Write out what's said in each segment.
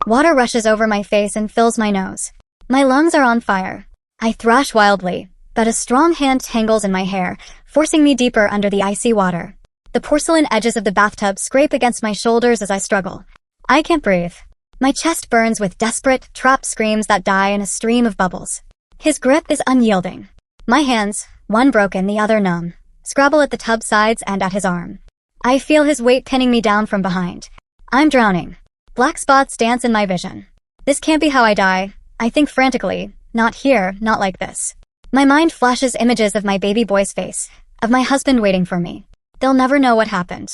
Water rushes over my face and fills my nose. My lungs are on fire. I thrash wildly, but a strong hand tangles in my hair, forcing me deeper under the icy water. The porcelain edges of the bathtub scrape against my shoulders as I struggle. I can't breathe. My chest burns with desperate, trapped screams that die in a stream of bubbles. His grip is unyielding. My hands, one broken, the other numb, scrabble at the tub sides and at his arm. I feel his weight pinning me down from behind. I'm drowning. Black spots dance in my vision. This can't be how I die. I think frantically. Not here, not like this. My mind flashes images of my baby boy's face, of my husband waiting for me. They'll never know what happened.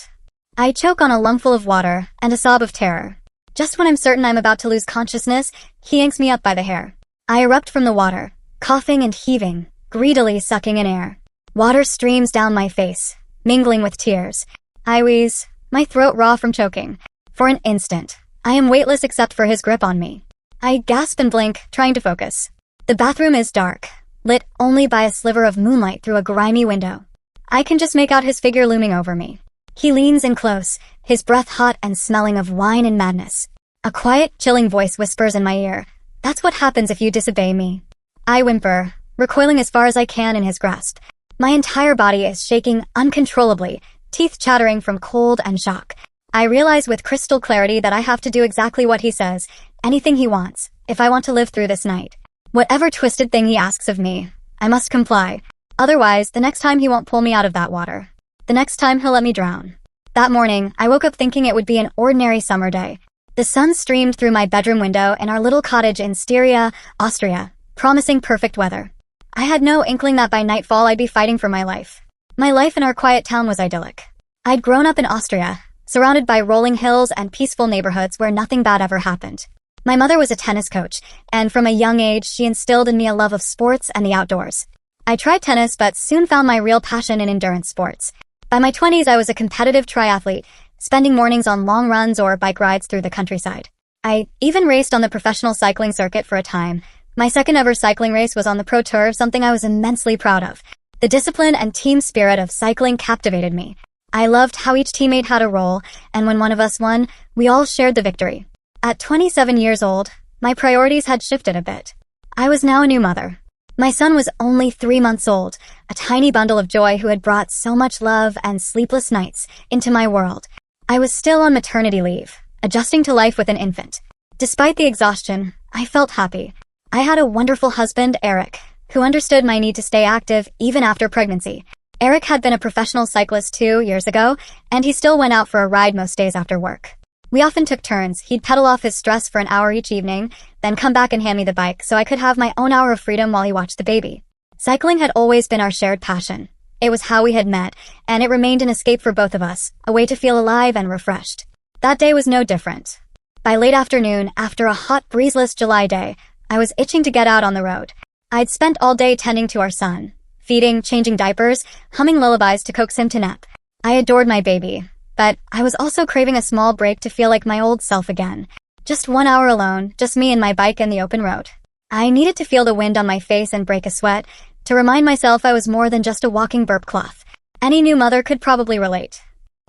I choke on a lungful of water and a sob of terror. Just when I'm certain I'm about to lose consciousness, he yanks me up by the hair. I erupt from the water, coughing and heaving, greedily sucking in air. Water streams down my face, mingling with tears. I wheeze, my throat raw from choking. For an instant, I am weightless except for his grip on me. I gasp and blink, trying to focus. The bathroom is dark, lit only by a sliver of moonlight through a grimy window. I can just make out his figure looming over me. He leans in close, his breath hot and smelling of wine and madness. A quiet, chilling voice whispers in my ear, "That's what happens if you disobey me." I whimper, recoiling as far as I can in his grasp. My entire body is shaking uncontrollably, teeth chattering from cold and shock. I realize with crystal clarity that I have to do exactly what he says, anything he wants, if I want to live through this night. Whatever twisted thing he asks of me, I must comply. Otherwise, the next time he won't pull me out of that water. The next time he'll let me drown. That morning, I woke up thinking it would be an ordinary summer day. The sun streamed through my bedroom window in our little cottage in Styria, Austria, promising perfect weather. I had no inkling that by nightfall I'd be fighting for my life. My life in our quiet town was idyllic. I'd grown up in Austria, surrounded by rolling hills and peaceful neighborhoods where nothing bad ever happened. My mother was a tennis coach, and from a young age she instilled in me a love of sports and the outdoors. I tried tennis but soon found my real passion in endurance sports. By my 20s, I was a competitive triathlete, spending mornings on long runs or bike rides through the countryside. I even raced on the professional cycling circuit for a time. My second ever cycling race was on the Pro Tour, something I was immensely proud of. The discipline and team spirit of cycling captivated me. I loved how each teammate had a role, and when one of us won, we all shared the victory. At 27 years old, my priorities had shifted a bit. I was now a new mother. My son was only 3 months old, a tiny bundle of joy who had brought so much love and sleepless nights into my world. I was still on maternity leave, adjusting to life with an infant. Despite the exhaustion, I felt happy. I had a wonderful husband, Eric, who understood my need to stay active even after pregnancy. Eric had been a professional cyclist 2 years ago, and he still went out for a ride most days after work. We often took turns. He'd pedal off his stress for an hour each evening, then come back and hand me the bike so I could have my own hour of freedom while he watched the baby. Cycling had always been our shared passion. It was how we had met, and it remained an escape for both of us, a way to feel alive and refreshed. That day was no different. By late afternoon, after a hot, breezeless July day, I was itching to get out on the road. I'd spent all day tending to our son, feeding, changing diapers, humming lullabies to coax him to nap. I adored my baby, but I was also craving a small break to feel like my old self again. Just 1 hour alone, just me and my bike and the open road. I needed to feel the wind on my face and break a sweat, to remind myself I was more than just a walking burp cloth. Any new mother could probably relate.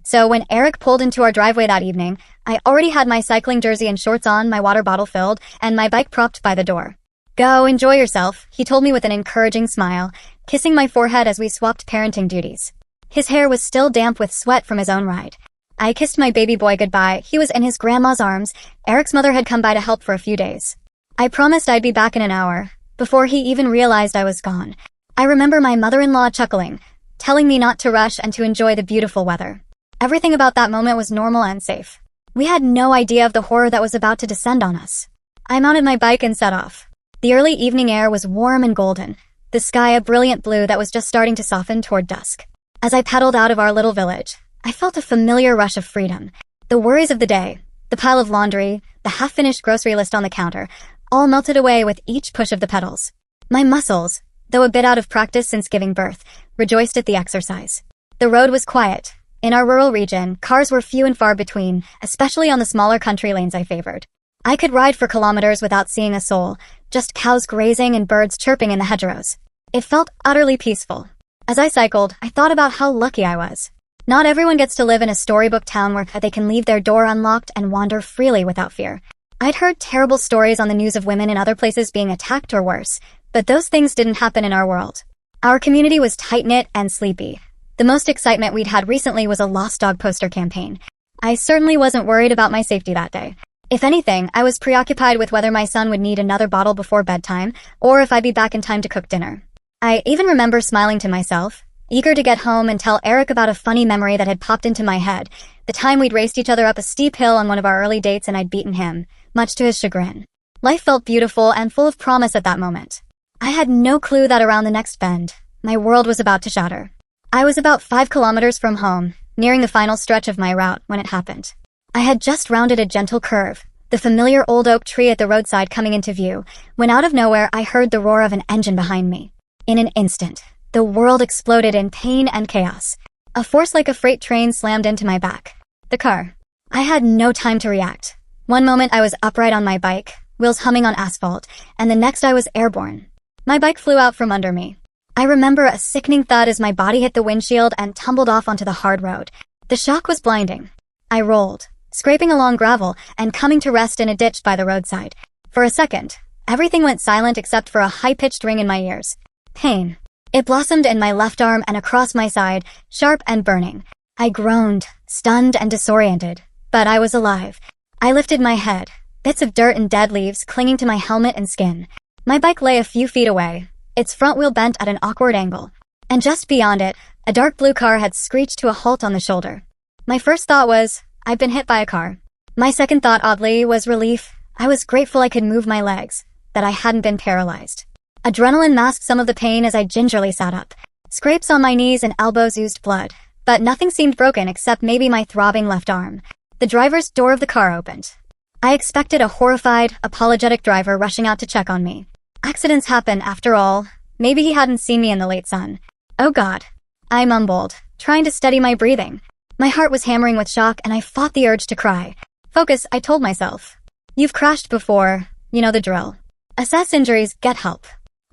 So when Eric pulled into our driveway that evening, I already had my cycling jersey and shorts on, my water bottle filled, and my bike propped by the door. "Go, enjoy yourself," he told me with an encouraging smile, kissing my forehead as we swapped parenting duties. His hair was still damp with sweat from his own ride. I kissed my baby boy goodbye. He was in his grandma's arms. Eric's mother had come by to help for a few days. I promised I'd be back in an hour, before he even realized I was gone. I remember my mother-in-law chuckling, telling me not to rush and to enjoy the beautiful weather. Everything about that moment was normal and safe. We had no idea of the horror that was about to descend on us. I mounted my bike and set off. The early evening air was warm and golden, the sky a brilliant blue that was just starting to soften toward dusk. As I pedaled out of our little village, I felt a familiar rush of freedom. The worries of the day, the pile of laundry, the half-finished grocery list on the counter, all melted away with each push of the pedals. My muscles, though a bit out of practice since giving birth, rejoiced at the exercise. The road was quiet. In our rural region, cars were few and far between, especially on the smaller country lanes I favored. I could ride for kilometers without seeing a soul, just cows grazing and birds chirping in the hedgerows. It felt utterly peaceful. As I cycled, I thought about how lucky I was. Not everyone gets to live in a storybook town where they can leave their door unlocked and wander freely without fear. I'd heard terrible stories on the news of women in other places being attacked or worse, but those things didn't happen in our world. Our community was tight-knit and sleepy. The most excitement we'd had recently was a lost dog poster campaign. I certainly wasn't worried about my safety that day. If anything, I was preoccupied with whether my son would need another bottle before bedtime, or if I'd be back in time to cook dinner. I even remember smiling to myself, eager to get home and tell Eric about a funny memory that had popped into my head, the time we'd raced each other up a steep hill on one of our early dates and I'd beaten him, much to his chagrin. Life felt beautiful and full of promise at that moment. I had no clue that around the next bend, my world was about to shatter. I was about 5 kilometers from home, nearing the final stretch of my route when it happened. I had just rounded a gentle curve, the familiar old oak tree at the roadside coming into view, when out of nowhere I heard the roar of an engine behind me. In an instant, the world exploded in pain and chaos. A force like a freight train slammed into my back. The car. I had no time to react. One moment I was upright on my bike, wheels humming on asphalt, and the next I was airborne. My bike flew out from under me. I remember a sickening thud as my body hit the windshield and tumbled off onto the hard road. The shock was blinding. I rolled, scraping along gravel and coming to rest in a ditch by the roadside. For a second, everything went silent except for a high-pitched ring in my ears. Pain. It blossomed in my left arm and across my side, sharp and burning. I groaned, stunned and disoriented, but I was alive. I lifted my head, bits of dirt and dead leaves clinging to my helmet and skin. My bike lay a few feet away, its front wheel bent at an awkward angle. And just beyond it, a dark blue car had screeched to a halt on the shoulder. My first thought was, I've been hit by a car. My second thought, oddly, was relief. I was grateful I could move my legs, that I hadn't been paralyzed. Adrenaline masked some of the pain as I gingerly sat up. Scrapes on my knees and elbows oozed blood, but nothing seemed broken except maybe my throbbing left arm. The driver's door of the car opened. I expected a horrified, apologetic driver rushing out to check on me. Accidents happen, after all. Maybe he hadn't seen me in the late sun. Oh God. I mumbled, trying to steady my breathing. My heart was hammering with shock and I fought the urge to cry. Focus, I told myself. You've crashed before. You know the drill. Assess injuries, get help.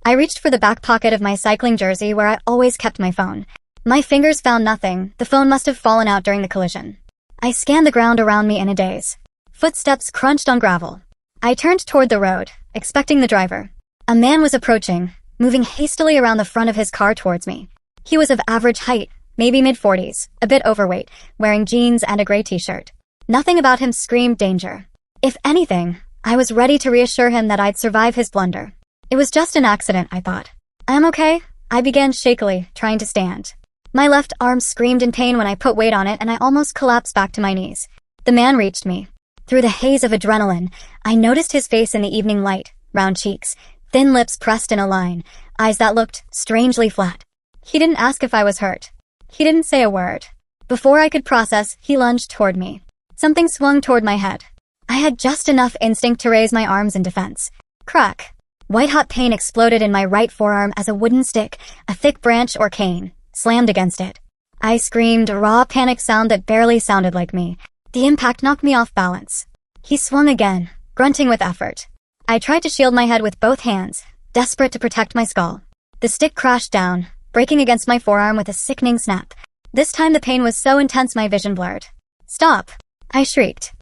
I reached for the back pocket of my cycling jersey where I always kept my phone. My fingers found nothing. The phone must have fallen out during the collision. I scanned the ground around me in a daze. Footsteps crunched on gravel. I turned toward the road, expecting the driver. A man was approaching, moving hastily around the front of his car towards me. He was of average height, maybe mid-40s, a bit overweight, wearing jeans and a gray t-shirt. Nothing about him screamed danger. If anything, I was ready to reassure him that I'd survive his blunder. It was just an accident, I thought. I'm okay, I began shakily, trying to stand. My left arm screamed in pain when I put weight on it and I almost collapsed back to my knees. The man reached me. Through the haze of adrenaline, I noticed his face in the evening light, round cheeks, thin lips pressed in a line, eyes that looked strangely flat. He didn't ask if I was hurt. He didn't say a word. Before I could process, he lunged toward me. Something swung toward my head. I had just enough instinct to raise my arms in defense. Crack. White-hot pain exploded in my right forearm as a wooden stick, a thick branch or cane, slammed against it. I screamed, a raw panic sound that barely sounded like me. The impact knocked me off balance. He swung again, grunting with effort. I tried to shield my head with both hands, desperate to protect my skull. The stick crashed down, breaking against my forearm with a sickening snap. This time the pain was so intense my vision blurred. Stop! I shrieked.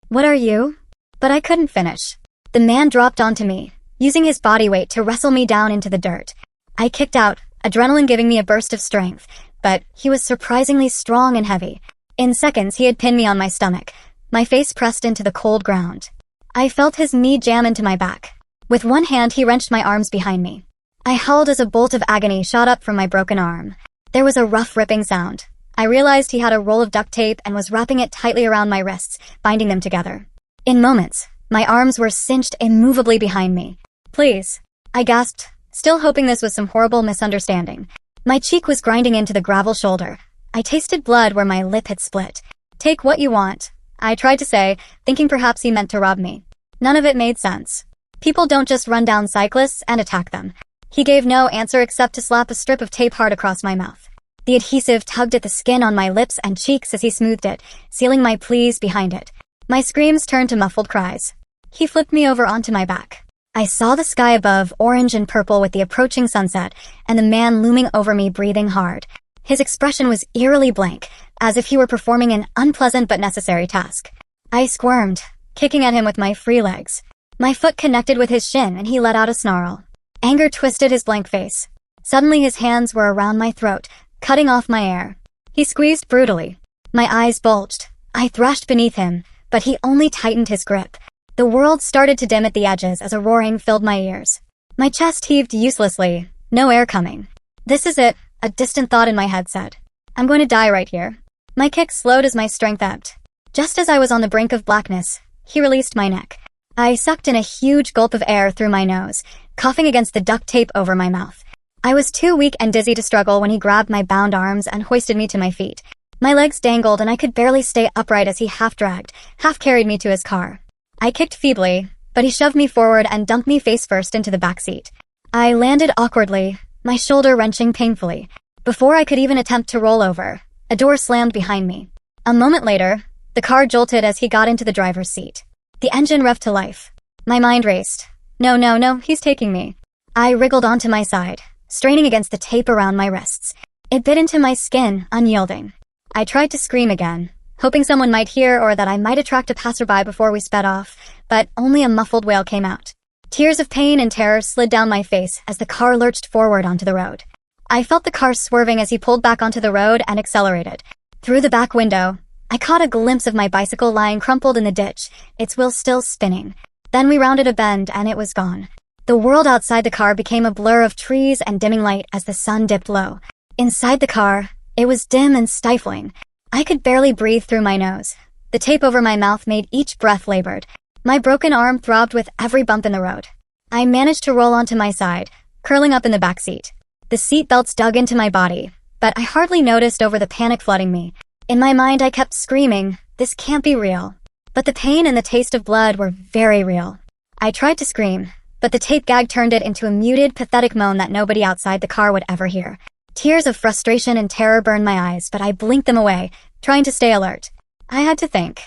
What are you? But I couldn't finish. The man dropped onto me, using his body weight to wrestle me down into the dirt. I kicked out, adrenaline giving me a burst of strength, but he was surprisingly strong and heavy. In seconds, he had pinned me on my stomach, my face pressed into the cold ground. I felt his knee jam into my back. With one hand, he wrenched my arms behind me. I howled as a bolt of agony shot up from my broken arm. There was a rough ripping sound. I realized he had a roll of duct tape and was wrapping it tightly around my wrists, binding them together. In moments, my arms were cinched immovably behind me. Please, I gasped, still hoping this was some horrible misunderstanding. My cheek was grinding into the gravel shoulder. I tasted blood where my lip had split. Take what you want, I tried to say, thinking perhaps he meant to rob me. None of it made sense. People don't just run down cyclists and attack them. He gave no answer except to slap a strip of tape hard across my mouth. The adhesive tugged at the skin on my lips and cheeks as he smoothed it, sealing my pleas behind it. My screams turned to muffled cries. He flipped me over onto my back. I saw the sky above, orange and purple with the approaching sunset, and the man looming over me breathing hard. His expression was eerily blank, as if he were performing an unpleasant but necessary task. I squirmed, kicking at him with my free legs. My foot connected with his shin and he let out a snarl. Anger twisted his blank face. Suddenly his hands were around my throat, cutting off my air. He squeezed brutally. My eyes bulged. I thrashed beneath him, but he only tightened his grip. The world started to dim at the edges as a roaring filled my ears. My chest heaved uselessly, no air coming. This is it, a distant thought in my head said. I'm going to die right here. My kick slowed as my strength ebbed. Just as I was on the brink of blackness, he released my neck. I sucked in a huge gulp of air through my nose, coughing against the duct tape over my mouth. I was too weak and dizzy to struggle when he grabbed my bound arms and hoisted me to my feet. My legs dangled and I could barely stay upright as he half-dragged, half-carried me to his car. I kicked feebly, but he shoved me forward and dumped me face-first into the back seat. I landed awkwardly, my shoulder wrenching painfully. Before I could even attempt to roll over, a door slammed behind me. A moment later, the car jolted as he got into the driver's seat. The engine revved to life. My mind raced. No, he's taking me. I wriggled onto my side, straining against the tape around my wrists. It bit into my skin, unyielding. I tried to scream again, hoping someone might hear or that I might attract a passerby before we sped off, but only a muffled wail came out. Tears of pain and terror slid down my face as the car lurched forward onto the road. I felt the car swerving as he pulled back onto the road and accelerated. Through the back window, I caught a glimpse of my bicycle lying crumpled in the ditch, its wheels still spinning. Then we rounded a bend and it was gone. The world outside the car became a blur of trees and dimming light as the sun dipped low. Inside the car, it was dim and stifling. I could barely breathe through my nose. The tape over my mouth made each breath labored. My broken arm throbbed with every bump in the road. I managed to roll onto my side, curling up in the back seat. The seat belts dug into my body, but I hardly noticed over the panic flooding me. In my mind, I kept screaming, "This can't be real." But the pain and the taste of blood were very real. I tried to scream, but the tape gag turned it into a muted, pathetic moan that nobody outside the car would ever hear. Tears of frustration and terror burned my eyes, but I blinked them away, trying to stay alert. I had to think.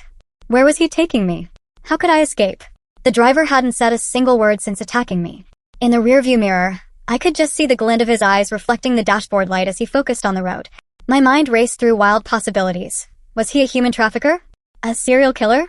Where was he taking me? How could I escape? The driver hadn't said a single word since attacking me. In the rearview mirror, I could just see the glint of his eyes reflecting the dashboard light as he focused on the road. My mind raced through wild possibilities. Was he a human trafficker? A serial killer?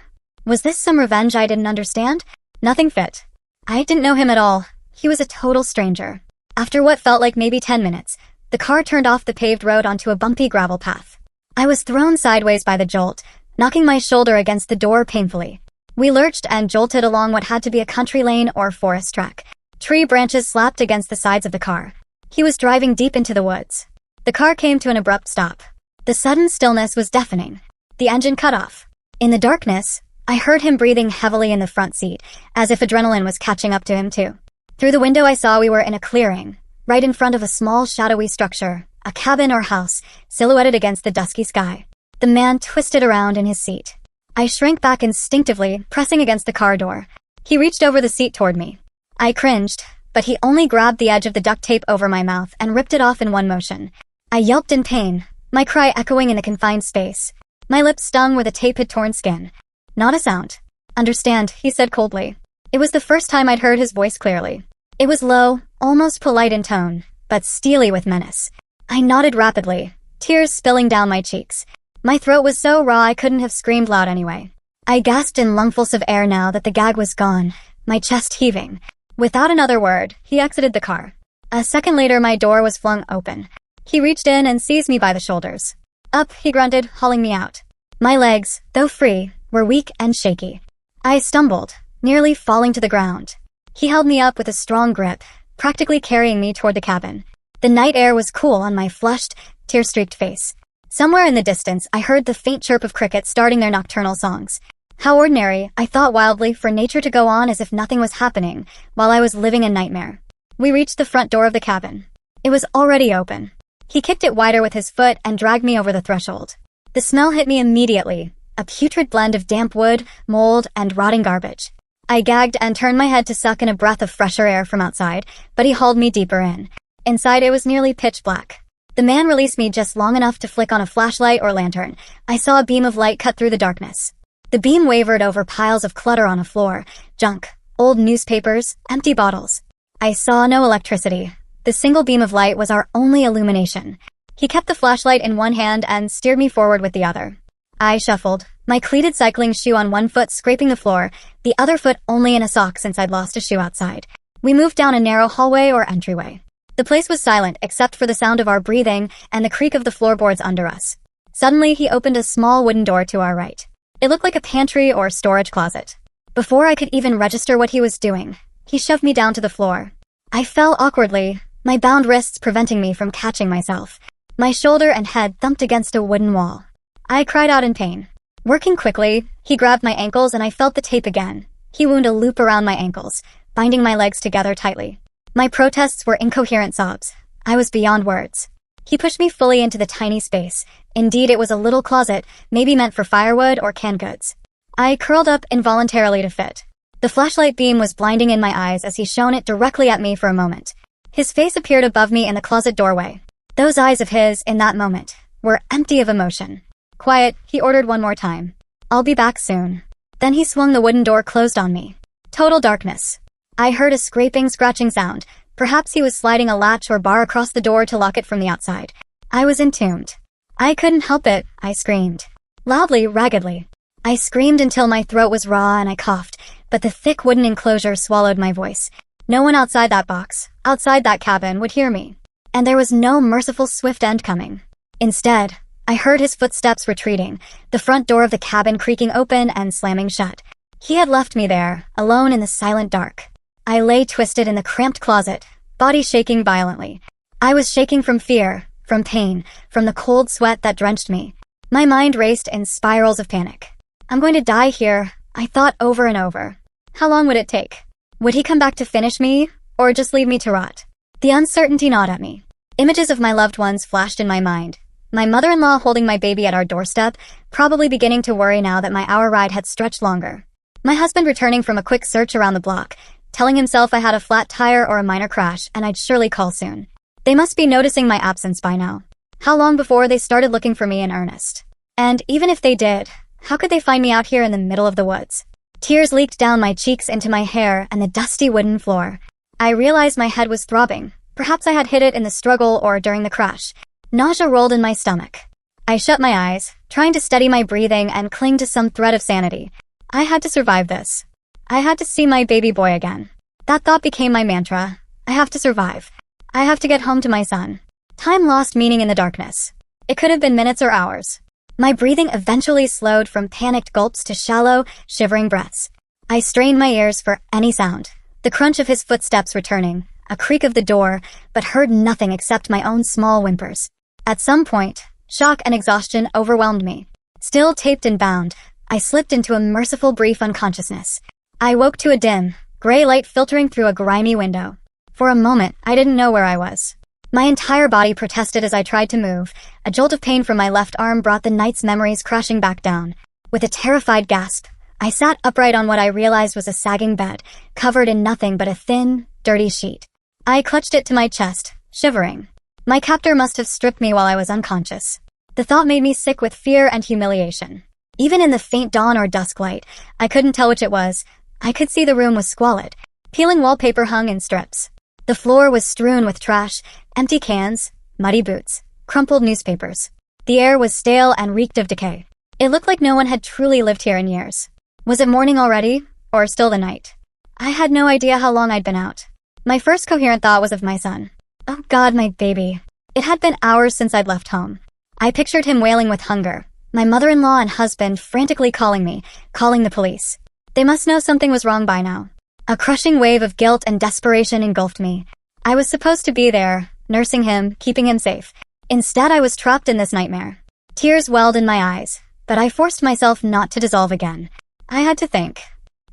Was this some revenge I didn't understand? Nothing fit. I didn't know him at all. He was a total stranger. After what felt like maybe 10 minutes, the car turned off the paved road onto a bumpy gravel path. I was thrown sideways by the jolt, knocking my shoulder against the door painfully. We lurched and jolted along what had to be a country lane or forest track. Tree branches slapped against the sides of the car. He was driving deep into the woods. The car came to an abrupt stop. The sudden stillness was deafening. The engine cut off. In the darkness, I heard him breathing heavily in the front seat, as if adrenaline was catching up to him too. Through the window I saw we were in a clearing, right in front of a small shadowy structure, a cabin or house, silhouetted against the dusky sky. The man twisted around in his seat. I shrank back instinctively, pressing against the car door. He reached over the seat toward me. I cringed, but he only grabbed the edge of the duct tape over my mouth and ripped it off in one motion. I yelped in pain, my cry echoing in the confined space. My lips stung where the tape had torn skin. Not a sound. Understand, he said coldly. It was the first time I'd heard his voice clearly. It was low, almost polite in tone, but steely with menace. I nodded rapidly, tears spilling down my cheeks. My throat was so raw I couldn't have screamed loud anyway. I gasped in lungfuls of air now that the gag was gone, my chest heaving. Without another word, he exited the car. A second later, my door was flung open. He reached in and seized me by the shoulders. Up, he grunted, hauling me out. My legs, though free, were weak and shaky. I stumbled, nearly falling to the ground. He held me up with a strong grip, practically carrying me toward the cabin. The night air was cool on my flushed, tear-streaked face. Somewhere in the distance, I heard the faint chirp of crickets starting their nocturnal songs. How ordinary, I thought wildly, for nature to go on as if nothing was happening, while I was living a nightmare. We reached the front door of the cabin. It was already open. He kicked it wider with his foot and dragged me over the threshold. The smell hit me immediately, a putrid blend of damp wood, mold, and rotting garbage. I gagged and turned my head to suck in a breath of fresher air from outside, but he hauled me deeper in. Inside it was nearly pitch black. The man released me just long enough to flick on a flashlight or lantern. I saw a beam of light cut through the darkness. The beam wavered over piles of clutter on a floor, junk, old newspapers, empty bottles. I saw no electricity. The single beam of light was our only illumination. He kept the flashlight in one hand and steered me forward with the other. I shuffled, My cleated cycling shoe on one foot scraping the floor, the other foot only in a sock since I'd lost a shoe outside. We moved down a narrow hallway or entryway. The place was silent except for the sound of our breathing and the creak of the floorboards under us. Suddenly, he opened a small wooden door to our right. It looked like a pantry or storage closet. Before I could even register what he was doing, he shoved me down to the floor. I fell awkwardly, my bound wrists preventing me from catching myself. My shoulder and head thumped against a wooden wall. I cried out in pain. Working quickly, he grabbed my ankles and I felt the tape again. He wound a loop around my ankles, binding my legs together tightly. My protests were incoherent sobs. I was beyond words. He pushed me fully into the tiny space. Indeed, it was a little closet, maybe meant for firewood or canned goods. I curled up involuntarily to fit. The flashlight beam was blinding in my eyes as he shone it directly at me for a moment. His face appeared above me in the closet doorway. Those eyes of his, in that moment, were empty of emotion. Quiet, he ordered one more time. I'll be back soon. Then he swung the wooden door closed on me. Total darkness. I heard a scraping, scratching sound. Perhaps he was sliding a latch or bar across the door to lock it from the outside. I was entombed. I couldn't help it, I screamed. Loudly, raggedly. I screamed until my throat was raw and I coughed, but the thick wooden enclosure swallowed my voice. No one outside that box, outside that cabin, would hear me. And there was no merciful swift end coming. Instead, I heard his footsteps retreating, the front door of the cabin creaking open and slamming shut. He had left me there, alone in the silent dark. I lay twisted in the cramped closet, body shaking violently. I was shaking from fear, from pain, from the cold sweat that drenched me. My mind raced in spirals of panic. I'm going to die here, I thought over and over. How long would it take? Would he come back to finish me, or just leave me to rot? The uncertainty gnawed at me. Images of my loved ones flashed in my mind. My mother-in-law holding my baby at our doorstep, probably beginning to worry now that my hour ride had stretched longer. My husband returning from a quick search around the block, telling himself I had a flat tire or a minor crash and I'd surely call soon. They must be noticing my absence by now. How long before they started looking for me in earnest? And even if they did, how could they find me out here in the middle of the woods? Tears leaked down my cheeks into my hair and the dusty wooden floor. I realized my head was throbbing. Perhaps I had hit it in the struggle or during the crash. Nausea rolled in my stomach. I shut my eyes, trying to steady my breathing and cling to some thread of sanity. I had to survive this. I had to see my baby boy again. That thought became my mantra. I have to survive. I have to get home to my son. Time lost meaning in the darkness. It could have been minutes or hours. My breathing eventually slowed from panicked gulps to shallow, shivering breaths. I strained my ears for any sound. The crunch of his footsteps returning, a creak of the door, but heard nothing except my own small whimpers. At some point, shock and exhaustion overwhelmed me. Still taped and bound, I slipped into a merciful brief unconsciousness. I woke to a dim, gray light filtering through a grimy window. For a moment, I didn't know where I was. My entire body protested as I tried to move. A jolt of pain from my left arm brought the night's memories crashing back down. With a terrified gasp, I sat upright on what I realized was a sagging bed, covered in nothing but a thin, dirty sheet. I clutched it to my chest, shivering. My captor must have stripped me while I was unconscious. The thought made me sick with fear and humiliation. Even in the faint dawn or dusk light, I couldn't tell which it was. I could see the room was squalid. Peeling wallpaper hung in strips. The floor was strewn with trash, empty cans, muddy boots, crumpled newspapers. The air was stale and reeked of decay. It looked like no one had truly lived here in years. Was it morning already, or still the night? I had no idea how long I'd been out. My first coherent thought was of my son. Oh God, my baby. It had been hours since I'd left home. I pictured him wailing with hunger. My mother-in-law and husband frantically calling me, calling the police. They must know something was wrong by now. A crushing wave of guilt and desperation engulfed me. I was supposed to be there, nursing him, keeping him safe. Instead, I was trapped in this nightmare. Tears welled in my eyes, but I forced myself not to dissolve again. I had to think.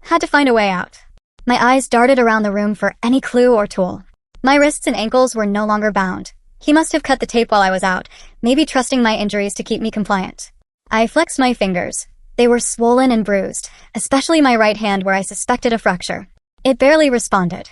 Had to find a way out. My eyes darted around the room for any clue or tool. My wrists and ankles were no longer bound. He must have cut the tape while I was out, maybe trusting my injuries to keep me compliant. I flexed my fingers. They were swollen and bruised, especially my right hand where I suspected a fracture. It barely responded.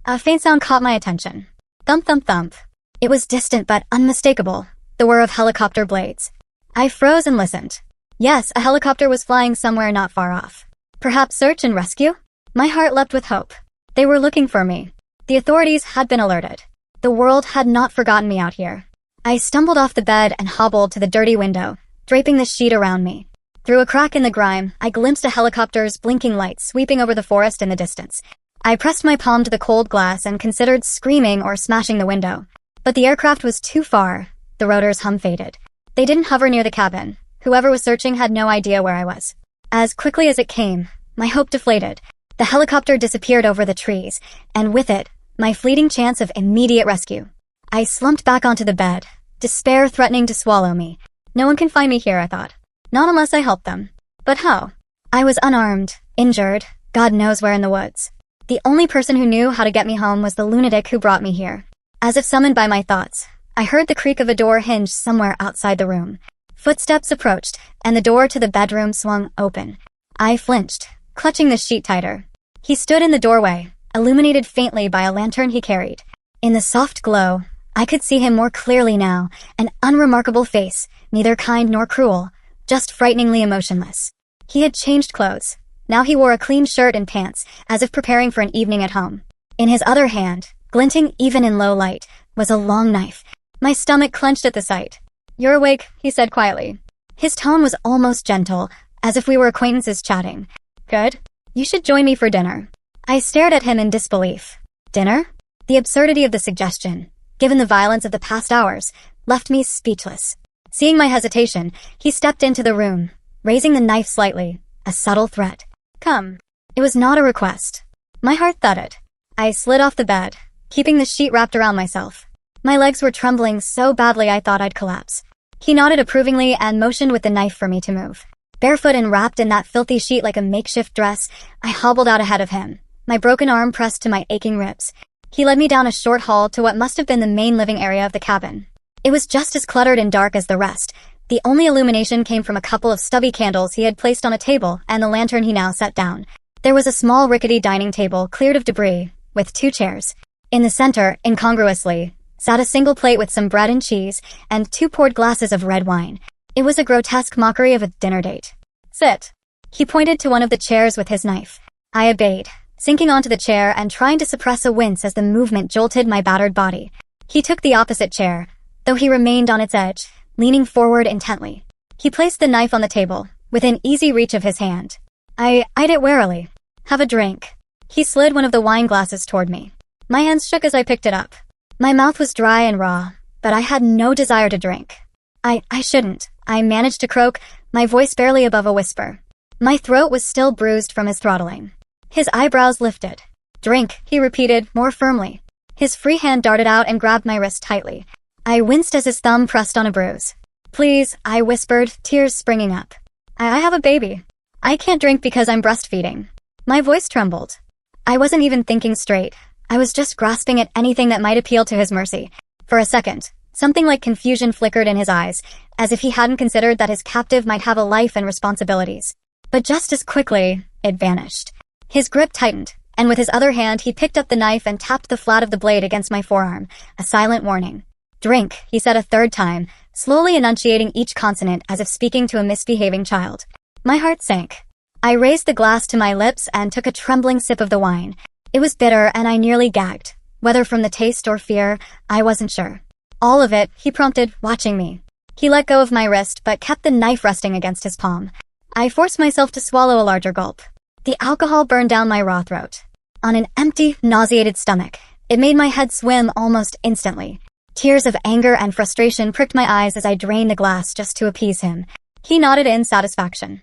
A faint sound caught my attention. Thump, thump, thump. It was distant but unmistakable, the whir of helicopter blades. I froze and listened. Yes, a helicopter was flying somewhere not far off. Perhaps search and rescue? My heart leapt with hope. They were looking for me. The authorities had been alerted. The world had not forgotten me out here. I stumbled off the bed and hobbled to the dirty window, draping the sheet around me. Through a crack in the grime, I glimpsed a helicopter's blinking lights sweeping over the forest in the distance. I pressed my palm to the cold glass and considered screaming or smashing the window. But the aircraft was too far. The rotor's hum faded. They didn't hover near the cabin. Whoever was searching had no idea where I was. As quickly as it came, my hope deflated. The helicopter disappeared over the trees, and with it, my fleeting chance of immediate rescue. I slumped back onto the bed, despair threatening to swallow me. No one can find me here, I thought. Not unless I help them. But how? I was unarmed, injured, God knows where in the woods. The only person who knew how to get me home was the lunatic who brought me here. As if summoned by my thoughts, I heard the creak of a door hinge somewhere outside the room. Footsteps approached, and the door to the bedroom swung open. I flinched, clutching the sheet tighter. He stood in the doorway, illuminated faintly by a lantern he carried. In the soft glow, I could see him more clearly now, an unremarkable face, neither kind nor cruel, just frighteningly emotionless. He had changed clothes. Now he wore a clean shirt and pants, as if preparing for an evening at home. In his other hand, glinting even in low light, was a long knife. My stomach clenched at the sight. "You're awake," he said quietly. His tone was almost gentle, as if we were acquaintances chatting. "Good. You should join me for dinner." I stared at him in disbelief. Dinner? The absurdity of the suggestion, given the violence of the past hours, left me speechless. Seeing my hesitation, he stepped into the room, raising the knife slightly, a subtle threat. "Come." It was not a request. My heart thudded. I slid off the bed, keeping the sheet wrapped around myself. My legs were trembling so badly I thought I'd collapse. He nodded approvingly and motioned with the knife for me to move. Barefoot and wrapped in that filthy sheet like a makeshift dress, I hobbled out ahead of him, my broken arm pressed to my aching ribs. He led me down a short hall to what must have been the main living area of the cabin. It was just as cluttered and dark as the rest. The only illumination came from a couple of stubby candles he had placed on a table and the lantern he now set down. There was a small rickety dining table cleared of debris, with 2 chairs. In the center, incongruously, sat a single plate with some bread and cheese and 2 poured glasses of red wine. It was a grotesque mockery of a dinner date. "Sit." He pointed to one of the chairs with his knife. I obeyed, sinking onto the chair and trying to suppress a wince as the movement jolted my battered body. He took the opposite chair, though he remained on its edge, leaning forward intently. He placed the knife on the table, within easy reach of his hand. I eyed it warily. "Have a drink." He slid one of the wine glasses toward me. My hands shook as I picked it up. My mouth was dry and raw, but I had no desire to drink. I shouldn't. I managed to croak, my voice barely above a whisper. My throat was still bruised from his throttling. His eyebrows lifted. "Drink," he repeated, more firmly. His free hand darted out and grabbed my wrist tightly. I winced as his thumb pressed on a bruise. "Please," I whispered, tears springing up. I have a baby. I can't drink because I'm breastfeeding." My voice trembled. I wasn't even thinking straight. I was just grasping at anything that might appeal to his mercy. For a second, something like confusion flickered in his eyes, as if he hadn't considered that his captive might have a life and responsibilities. But just as quickly, it vanished. His grip tightened, and with his other hand he picked up the knife and tapped the flat of the blade against my forearm, a silent warning. "Drink," he said a third time, slowly enunciating each consonant as if speaking to a misbehaving child. My heart sank. I raised the glass to my lips and took a trembling sip of the wine. It was bitter and I nearly gagged. Whether from the taste or fear, I wasn't sure. "All of it," he prompted, watching me. He let go of my wrist but kept the knife resting against his palm. I forced myself to swallow a larger gulp. The alcohol burned down my raw throat. On an empty, nauseated stomach, it made my head swim almost instantly. Tears of anger and frustration pricked my eyes as I drained the glass just to appease him. He nodded in satisfaction.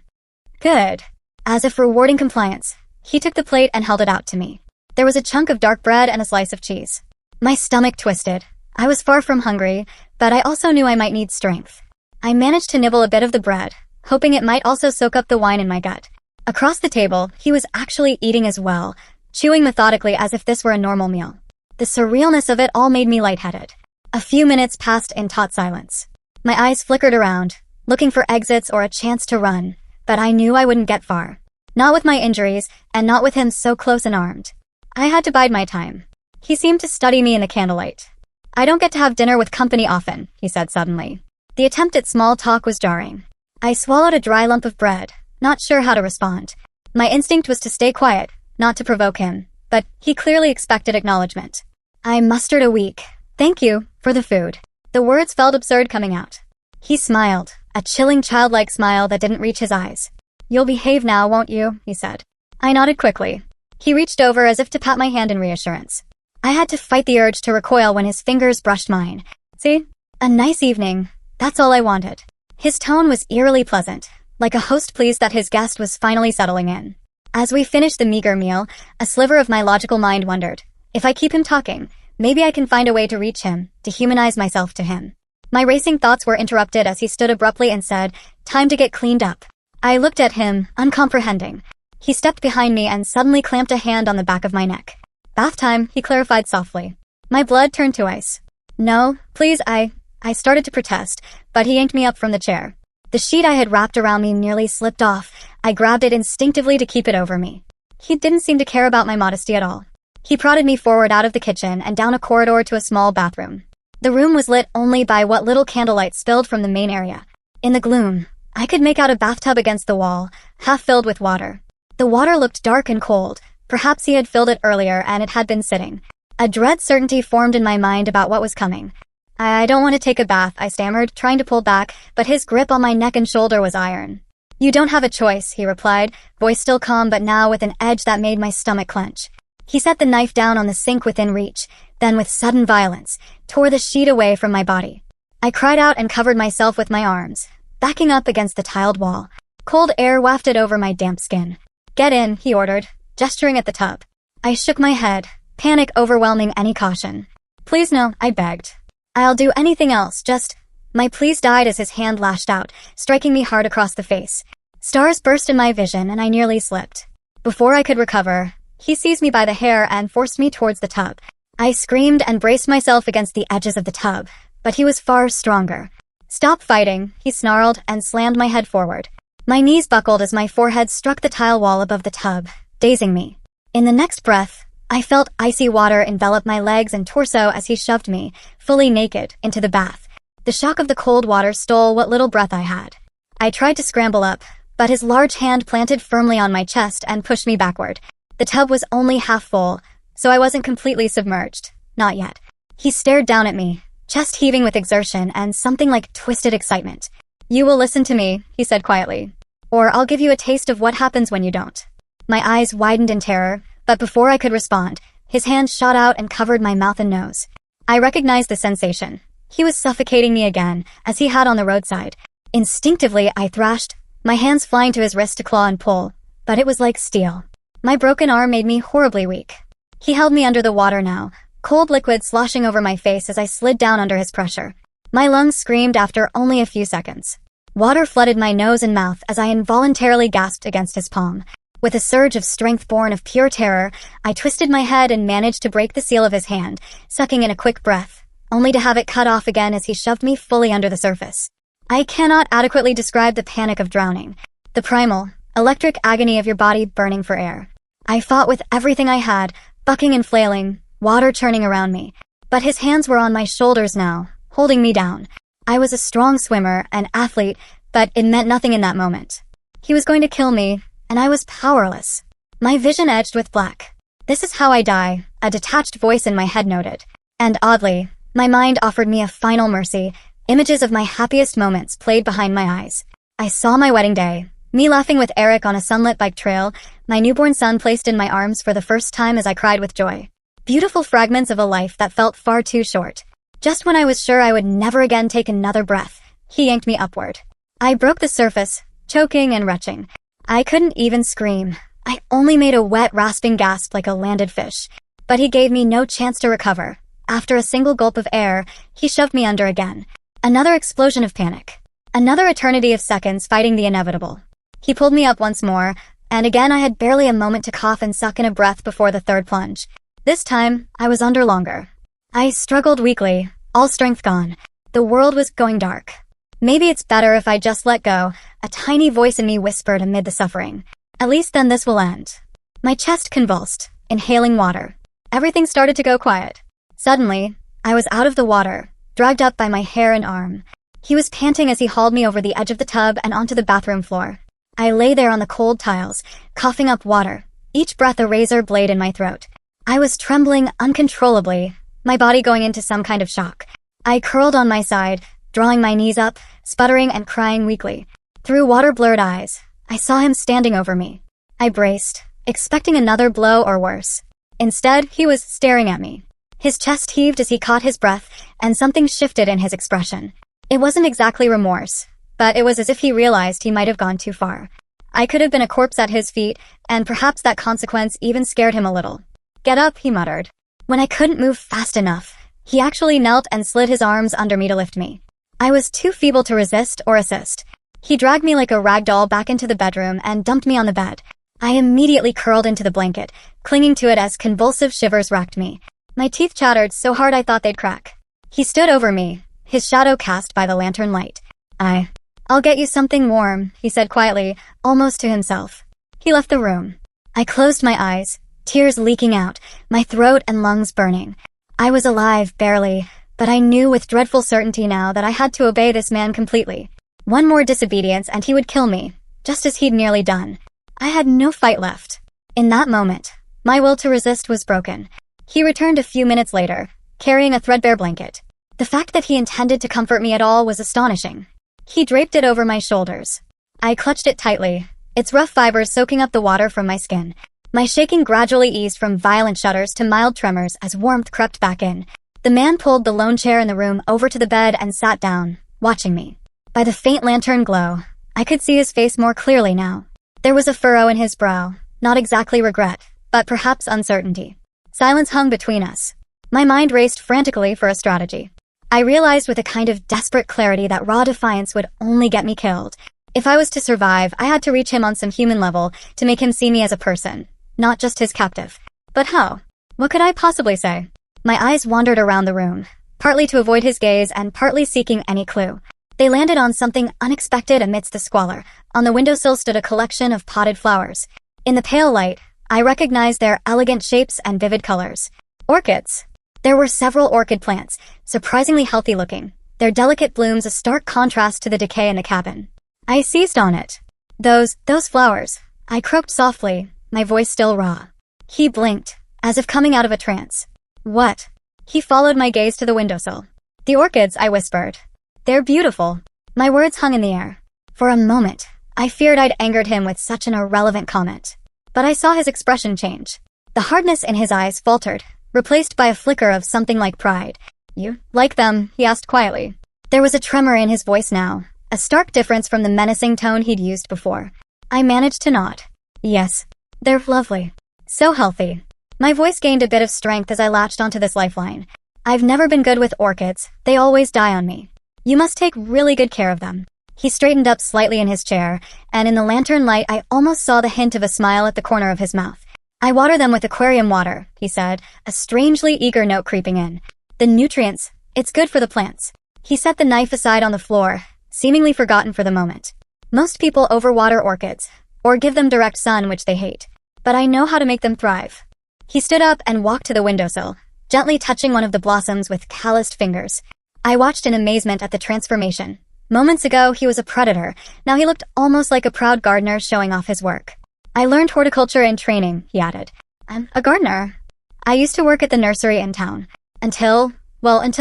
"Good." As if rewarding compliance, he took the plate and held it out to me. There was a chunk of dark bread and a slice of cheese. My stomach twisted. I was far from hungry, but I also knew I might need strength. I managed to nibble a bit of the bread, hoping it might also soak up the wine in my gut. Across the table, he was actually eating as well, chewing methodically as if this were a normal meal. The surrealness of it all made me lightheaded. A few minutes passed in taut silence. My eyes flickered around, looking for exits or a chance to run, but I knew I wouldn't get far. Not with my injuries, and not with him so close and armed. I had to bide my time. He seemed to study me in the candlelight. "I don't get to have dinner with company often," he said suddenly. The attempt at small talk was jarring. I swallowed a dry lump of bread, not sure how to respond. My instinct was to stay quiet, not to provoke him, but he clearly expected acknowledgement. I mustered a weak "thank you" for the food. The words felt absurd coming out. He smiled, a chilling childlike smile that didn't reach his eyes. "You'll behave now, won't you?" he said. I nodded quickly. He reached over as if to pat my hand in reassurance. I had to fight the urge to recoil when his fingers brushed mine. "See? A nice evening. That's all I wanted." His tone was eerily pleasant, like a host pleased that his guest was finally settling in. As we finished the meager meal, a sliver of my logical mind wondered, if I keep him talking, maybe I can find a way to reach him, to humanize myself to him. My racing thoughts were interrupted as he stood abruptly and said, "Time to get cleaned up." I looked at him, uncomprehending. He stepped behind me and suddenly clamped a hand on the back of my neck. "Bath time," he clarified softly. My blood turned to ice. "No, please, I started to protest, but he yanked me up from the chair. The sheet I had wrapped around me nearly slipped off. I grabbed it instinctively to keep it over me. He didn't seem to care about my modesty at all. He prodded me forward out of the kitchen and down a corridor to a small bathroom. The room was lit only by what little candlelight spilled from the main area. In the gloom, I could make out a bathtub against the wall, half filled with water. The water looked dark and cold. Perhaps he had filled it earlier and it had been sitting. A dread certainty formed in my mind about what was coming. "I don't want to take a bath," I stammered, trying to pull back, but his grip on my neck and shoulder was iron. "You don't have a choice," he replied, voice still calm but now with an edge that made my stomach clench. He set the knife down on the sink within reach, then with sudden violence, tore the sheet away from my body. I cried out and covered myself with my arms, backing up against the tiled wall. Cold air wafted over my damp skin. "Get in," he ordered, gesturing at the tub. I shook my head, panic overwhelming any caution. "Please no," I begged. "I'll do anything else, just—" My pleas died as his hand lashed out, striking me hard across the face. Stars burst in my vision and I nearly slipped. Before I could recover, he seized me by the hair and forced me towards the tub. I screamed and braced myself against the edges of the tub, but he was far stronger. "Stop fighting," he snarled and slammed my head forward. My knees buckled as my forehead struck the tile wall above the tub, dazing me. In the next breath, I felt icy water envelop my legs and torso as he shoved me, fully naked, into the bath. The shock of the cold water stole what little breath I had. I tried to scramble up, but his large hand planted firmly on my chest and pushed me backward. The tub was only half full, so I wasn't completely submerged. Not yet. He stared down at me, chest heaving with exertion and something like twisted excitement. "You will listen to me," he said quietly, "or I'll give you a taste of what happens when you don't." My eyes widened in terror, but before I could respond, his hand shot out and covered my mouth and nose. I recognized the sensation. He was suffocating me again, as he had on the roadside. Instinctively, I thrashed, my hands flying to his wrist to claw and pull, but it was like steel. My broken arm made me horribly weak. He held me under the water now, cold liquid sloshing over my face as I slid down under his pressure. My lungs screamed after only a few seconds. Water flooded my nose and mouth as I involuntarily gasped against his palm. With a surge of strength born of pure terror, I twisted my head and managed to break the seal of his hand, sucking in a quick breath, only to have it cut off again as he shoved me fully under the surface. I cannot adequately describe the panic of drowning, the primal, electric agony of your body burning for air. I fought with everything I had, bucking and flailing, water churning around me. But his hands were on my shoulders now, holding me down. I was a strong swimmer, an athlete, but it meant nothing in that moment. He was going to kill me, and I was powerless. My vision edged with black. "This is how I die," a detached voice in my head noted. And oddly, my mind offered me a final mercy. Images of my happiest moments played behind my eyes. I saw my wedding day, me laughing with Eric on a sunlit bike trail, my newborn son placed in my arms for the first time as I cried with joy. Beautiful fragments of a life that felt far too short. Just when I was sure I would never again take another breath, he yanked me upward. I broke the surface, choking and retching. I couldn't even scream. I only made a wet, rasping gasp like a landed fish. But he gave me no chance to recover. After a single gulp of air, he shoved me under again. Another explosion of panic. Another eternity of seconds fighting the inevitable. He pulled me up once more, and again I had barely a moment to cough and suck in a breath before the third plunge. This time, I was under longer. I struggled weakly, all strength gone. The world was going dark. "Maybe it's better if I just let go," a tiny voice in me whispered amid the suffering. "At least then this will end." My chest convulsed, inhaling water. Everything started to go quiet. Suddenly, I was out of the water, dragged up by my hair and arm. He was panting as he hauled me over the edge of the tub and onto the bathroom floor. I lay there on the cold tiles, coughing up water, each breath a razor blade in my throat. I was trembling uncontrollably, my body going into some kind of shock. I curled on my side, drawing my knees up, sputtering and crying weakly. Through water-blurred eyes, I saw him standing over me. I braced, expecting another blow or worse. Instead, he was staring at me. His chest heaved as he caught his breath, and something shifted in his expression. It wasn't exactly remorse, but it was as if he realized he might have gone too far. I could have been a corpse at his feet, and perhaps that consequence even scared him a little. "Get up," he muttered. When I couldn't move fast enough, he actually knelt and slid his arms under me to lift me. I was too feeble to resist or assist. He dragged me like a rag doll back into the bedroom and dumped me on the bed. I immediately curled into the blanket, clinging to it as convulsive shivers racked me. My teeth chattered so hard I thought they'd crack. He stood over me, his shadow cast by the lantern light. I'll get you something warm," he said quietly, almost to himself. He left the room. I closed my eyes, tears leaking out, my throat and lungs burning. I was alive, barely, but I knew with dreadful certainty now that I had to obey this man completely. One more disobedience and he would kill me, just as he'd nearly done. I had no fight left. In that moment, my will to resist was broken. He returned a few minutes later, carrying a threadbare blanket. The fact that he intended to comfort me at all was astonishing. He draped it over my shoulders. I clutched it tightly, its rough fibers soaking up the water from my skin. My shaking gradually eased from violent shudders to mild tremors as warmth crept back in. The man pulled the lone chair in the room over to the bed and sat down, watching me. By the faint lantern glow, I could see his face more clearly now. There was a furrow in his brow, not exactly regret, but perhaps uncertainty. Silence hung between us. My mind raced frantically for a strategy. I realized with a kind of desperate clarity that raw defiance would only get me killed. If I was to survive, I had to reach him on some human level to make him see me as a person, not just his captive. But how? What could I possibly say? My eyes wandered around the room, partly to avoid his gaze and partly seeking any clue. They landed on something unexpected amidst the squalor. On the windowsill stood a collection of potted flowers. In the pale light, I recognized their elegant shapes and vivid colors. Orchids. There were several orchid plants, surprisingly healthy looking, their delicate blooms a stark contrast to the decay in the cabin. I seized on it. Those flowers. I croaked softly, my voice still raw. He blinked, as if coming out of a trance. "What?" He followed my gaze to the windowsill. "The orchids," I whispered. "They're beautiful." My words hung in the air. For a moment, I feared I'd angered him with such an irrelevant comment. But I saw his expression change. The hardness in his eyes faltered, replaced by a flicker of something like pride. "You like them?" he asked quietly. There was a tremor in his voice now, a stark difference from the menacing tone he'd used before. I managed to nod. "Yes. They're lovely. So healthy." My voice gained a bit of strength as I latched onto this lifeline. "I've never been good with orchids. They always die on me. You must take really good care of them." He straightened up slightly in his chair, and in the lantern light I almost saw the hint of a smile at the corner of his mouth. "I water them with aquarium water," he said, a strangely eager note creeping in. "The nutrients, it's good for the plants." He set the knife aside on the floor, seemingly forgotten for the moment. "Most people overwater orchids, or give them direct sun, which they hate. But I know how to make them thrive." He stood up and walked to the windowsill, gently touching one of the blossoms with calloused fingers. I watched in amazement at the transformation. Moments ago, he was a predator. Now he looked almost like a proud gardener showing off his work. "I learned horticulture in training," he added. "I'm a gardener. I used to work at the nursery in town. Until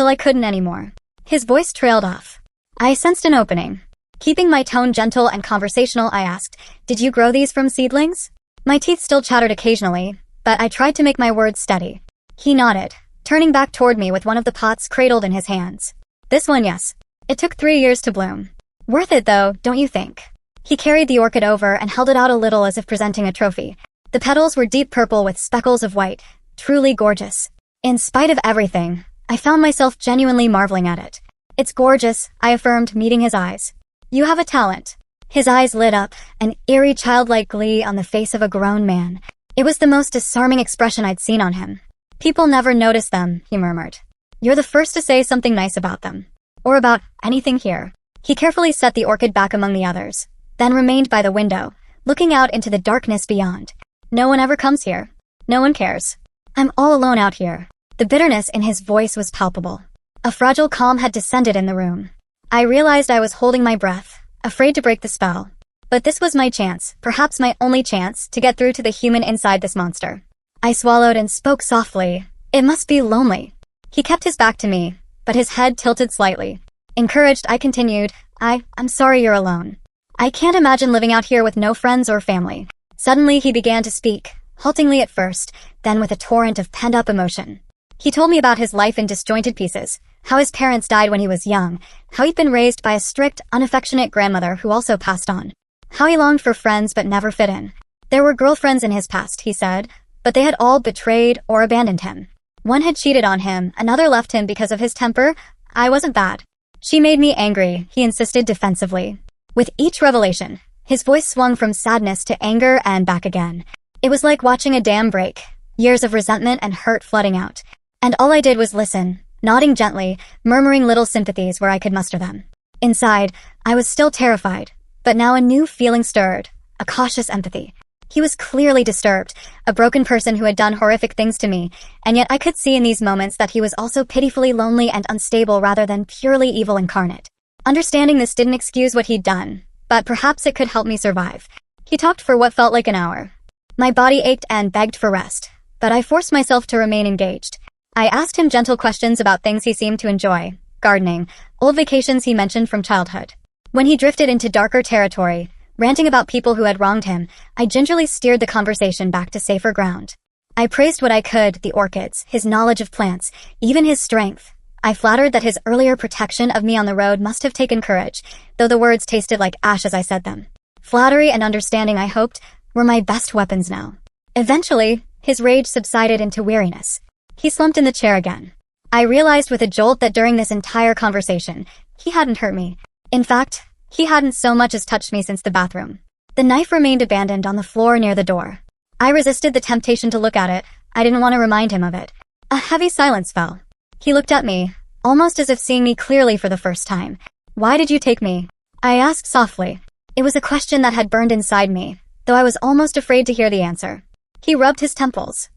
I couldn't anymore." His voice trailed off. I sensed an opening. Keeping my tone gentle and conversational, I asked, "Did you grow these from seedlings?" My teeth still chattered occasionally, but I tried to make my words steady. He nodded, turning back toward me with one of the pots cradled in his hands. "This one, yes. It took 3 years to bloom. Worth it though, don't you think?" He carried the orchid over and held it out a little as if presenting a trophy. The petals were deep purple with speckles of white, truly gorgeous. In spite of everything, I found myself genuinely marveling at it. "It's gorgeous," I affirmed, meeting his eyes. "You have a talent." His eyes lit up, an eerie childlike glee on the face of a grown man. It was the most disarming expression I'd seen on him. "People never notice them," he murmured. "You're the first to say something nice about them. Or about anything here." He carefully set the orchid back among the others, then remained by the window, looking out into the darkness beyond. "No one ever comes here. No one cares. I'm all alone out here." The bitterness in his voice was palpable. A fragile calm had descended in the room. I realized I was holding my breath, afraid to break the spell. But this was my chance, perhaps my only chance, to get through to the human inside this monster. I swallowed and spoke softly. "It must be lonely." He kept his back to me, but his head tilted slightly. Encouraged, I continued, I'm sorry you're alone. I can't imagine living out here with no friends or family. Suddenly he began to speak, haltingly at first, then with a torrent of pent-up emotion. He told me about his life in disjointed pieces, how his parents died when he was young, how he'd been raised by a strict, unaffectionate grandmother who also passed on, how he longed for friends but never fit in. There were girlfriends in his past, he said, but they had all betrayed or abandoned him. One had cheated on him, another left him because of his temper. I wasn't bad. She made me angry, he insisted defensively. With each revelation, his voice swung from sadness to anger and back again. It was like watching a dam break, years of resentment and hurt flooding out. And all I did was listen, nodding gently, murmuring little sympathies where I could muster them. Inside, I was still terrified, but now a new feeling stirred, a cautious empathy. He was clearly disturbed, a broken person who had done horrific things to me, and yet I could see in these moments that he was also pitifully lonely and unstable rather than purely evil incarnate. Understanding this didn't excuse what he'd done, but perhaps it could help me survive. He talked for what felt like an hour. My body ached and begged for rest, but I forced myself to remain engaged. I asked him gentle questions about things he seemed to enjoy, gardening, old vacations he mentioned from childhood. When he drifted into darker territory, ranting about people who had wronged him, I gingerly steered the conversation back to safer ground. I praised what I could, the orchids, his knowledge of plants, even his strength. I flattered that his earlier protection of me on the road must have taken courage, though the words tasted like ash as I said them. Flattery and understanding, I hoped, were my best weapons now. Eventually, his rage subsided into weariness. He slumped in the chair again. I realized with a jolt that during this entire conversation, he hadn't hurt me. In fact, he hadn't so much as touched me since the bathroom. The knife remained abandoned on the floor near the door. I resisted the temptation to look at it. I didn't want to remind him of it. A heavy silence fell. He looked at me, almost as if seeing me clearly for the first time. "Why did you take me?" I asked softly. It was a question that had burned inside me, though I was almost afraid to hear the answer. He rubbed his temples.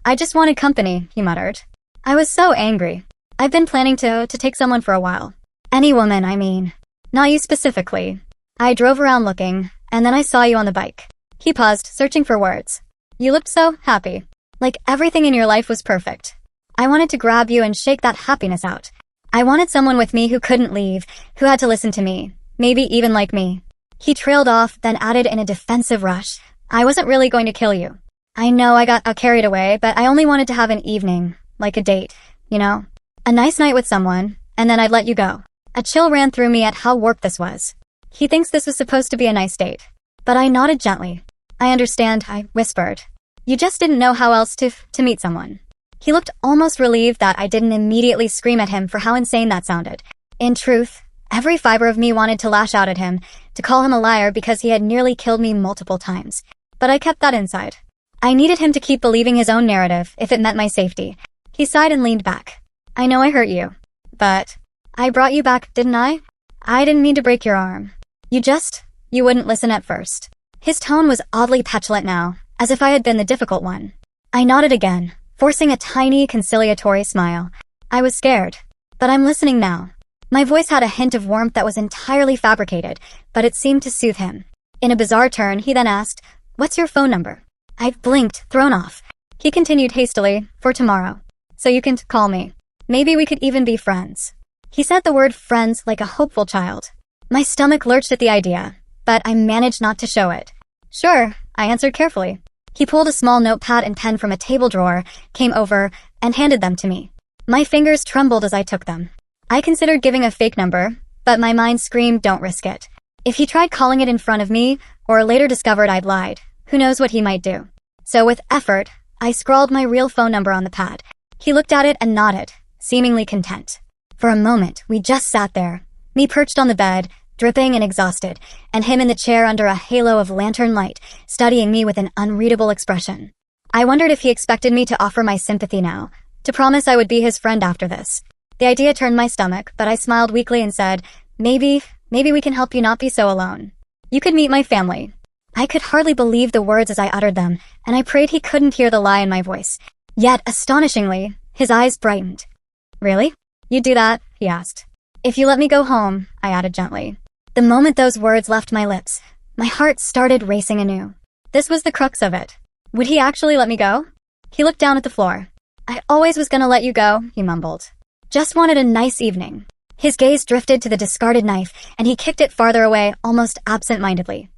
I just wanted company, he muttered. I was so angry. I've been planning to take someone for a while. Any woman, I mean. Not you specifically. I drove around looking, and then I saw you on the bike. He paused, searching for words. You looked so happy. Like everything in your life was perfect. I wanted to grab you and shake that happiness out. I wanted someone with me who couldn't leave, who had to listen to me, maybe even like me. He trailed off, then added in a defensive rush. I wasn't really going to kill you. I know I got carried away, but I only wanted to have an evening, like a date, you know? A nice night with someone, and then I'd let you go. A chill ran through me at how warped this was. He thinks this was supposed to be a nice date. But I nodded gently. I understand, I whispered. You just didn't know how else to meet someone. He looked almost relieved that I didn't immediately scream at him for how insane that sounded. In truth, every fiber of me wanted to lash out at him, to call him a liar because he had nearly killed me multiple times. But I kept that inside. I needed him to keep believing his own narrative, if it meant my safety. He sighed and leaned back. I know I hurt you. But I brought you back, didn't I? I didn't mean to break your arm. You wouldn't listen at first. His tone was oddly petulant now, as if I had been the difficult one. I nodded again, forcing a tiny, conciliatory smile. I was scared, but I'm listening now. My voice had a hint of warmth that was entirely fabricated, but it seemed to soothe him. In a bizarre turn, he then asked, What's your phone number? I blinked, thrown off. He continued hastily, For tomorrow. So you can call me. Maybe we could even be friends. He said the word friends like a hopeful child. My stomach lurched at the idea, but I managed not to show it. Sure, I answered carefully. He pulled a small notepad and pen from a table drawer, came over, and handed them to me. My fingers trembled as I took them. I considered giving a fake number, but my mind screamed, don't risk it. If he tried calling it in front of me, or later discovered I'd lied, who knows what he might do. So with effort, I scrawled my real phone number on the pad. He looked at it and nodded, seemingly content. For a moment, we just sat there, me perched on the bed, dripping and exhausted, and him in the chair under a halo of lantern light, studying me with an unreadable expression. I wondered if he expected me to offer my sympathy now, to promise I would be his friend after this. The idea turned my stomach, but I smiled weakly and said, Maybe we can help you not be so alone. You could meet my family. I could hardly believe the words as I uttered them, and I prayed he couldn't hear the lie in my voice. Yet, astonishingly, his eyes brightened. Really? You'd do that? He asked. If you let me go home, I added gently. The moment those words left my lips, my heart started racing anew. This was the crux of it. Would he actually let me go? He looked down at the floor. I always was gonna let you go, he mumbled. Just wanted a nice evening. His gaze drifted to the discarded knife, and he kicked it farther away, almost absent-mindedly.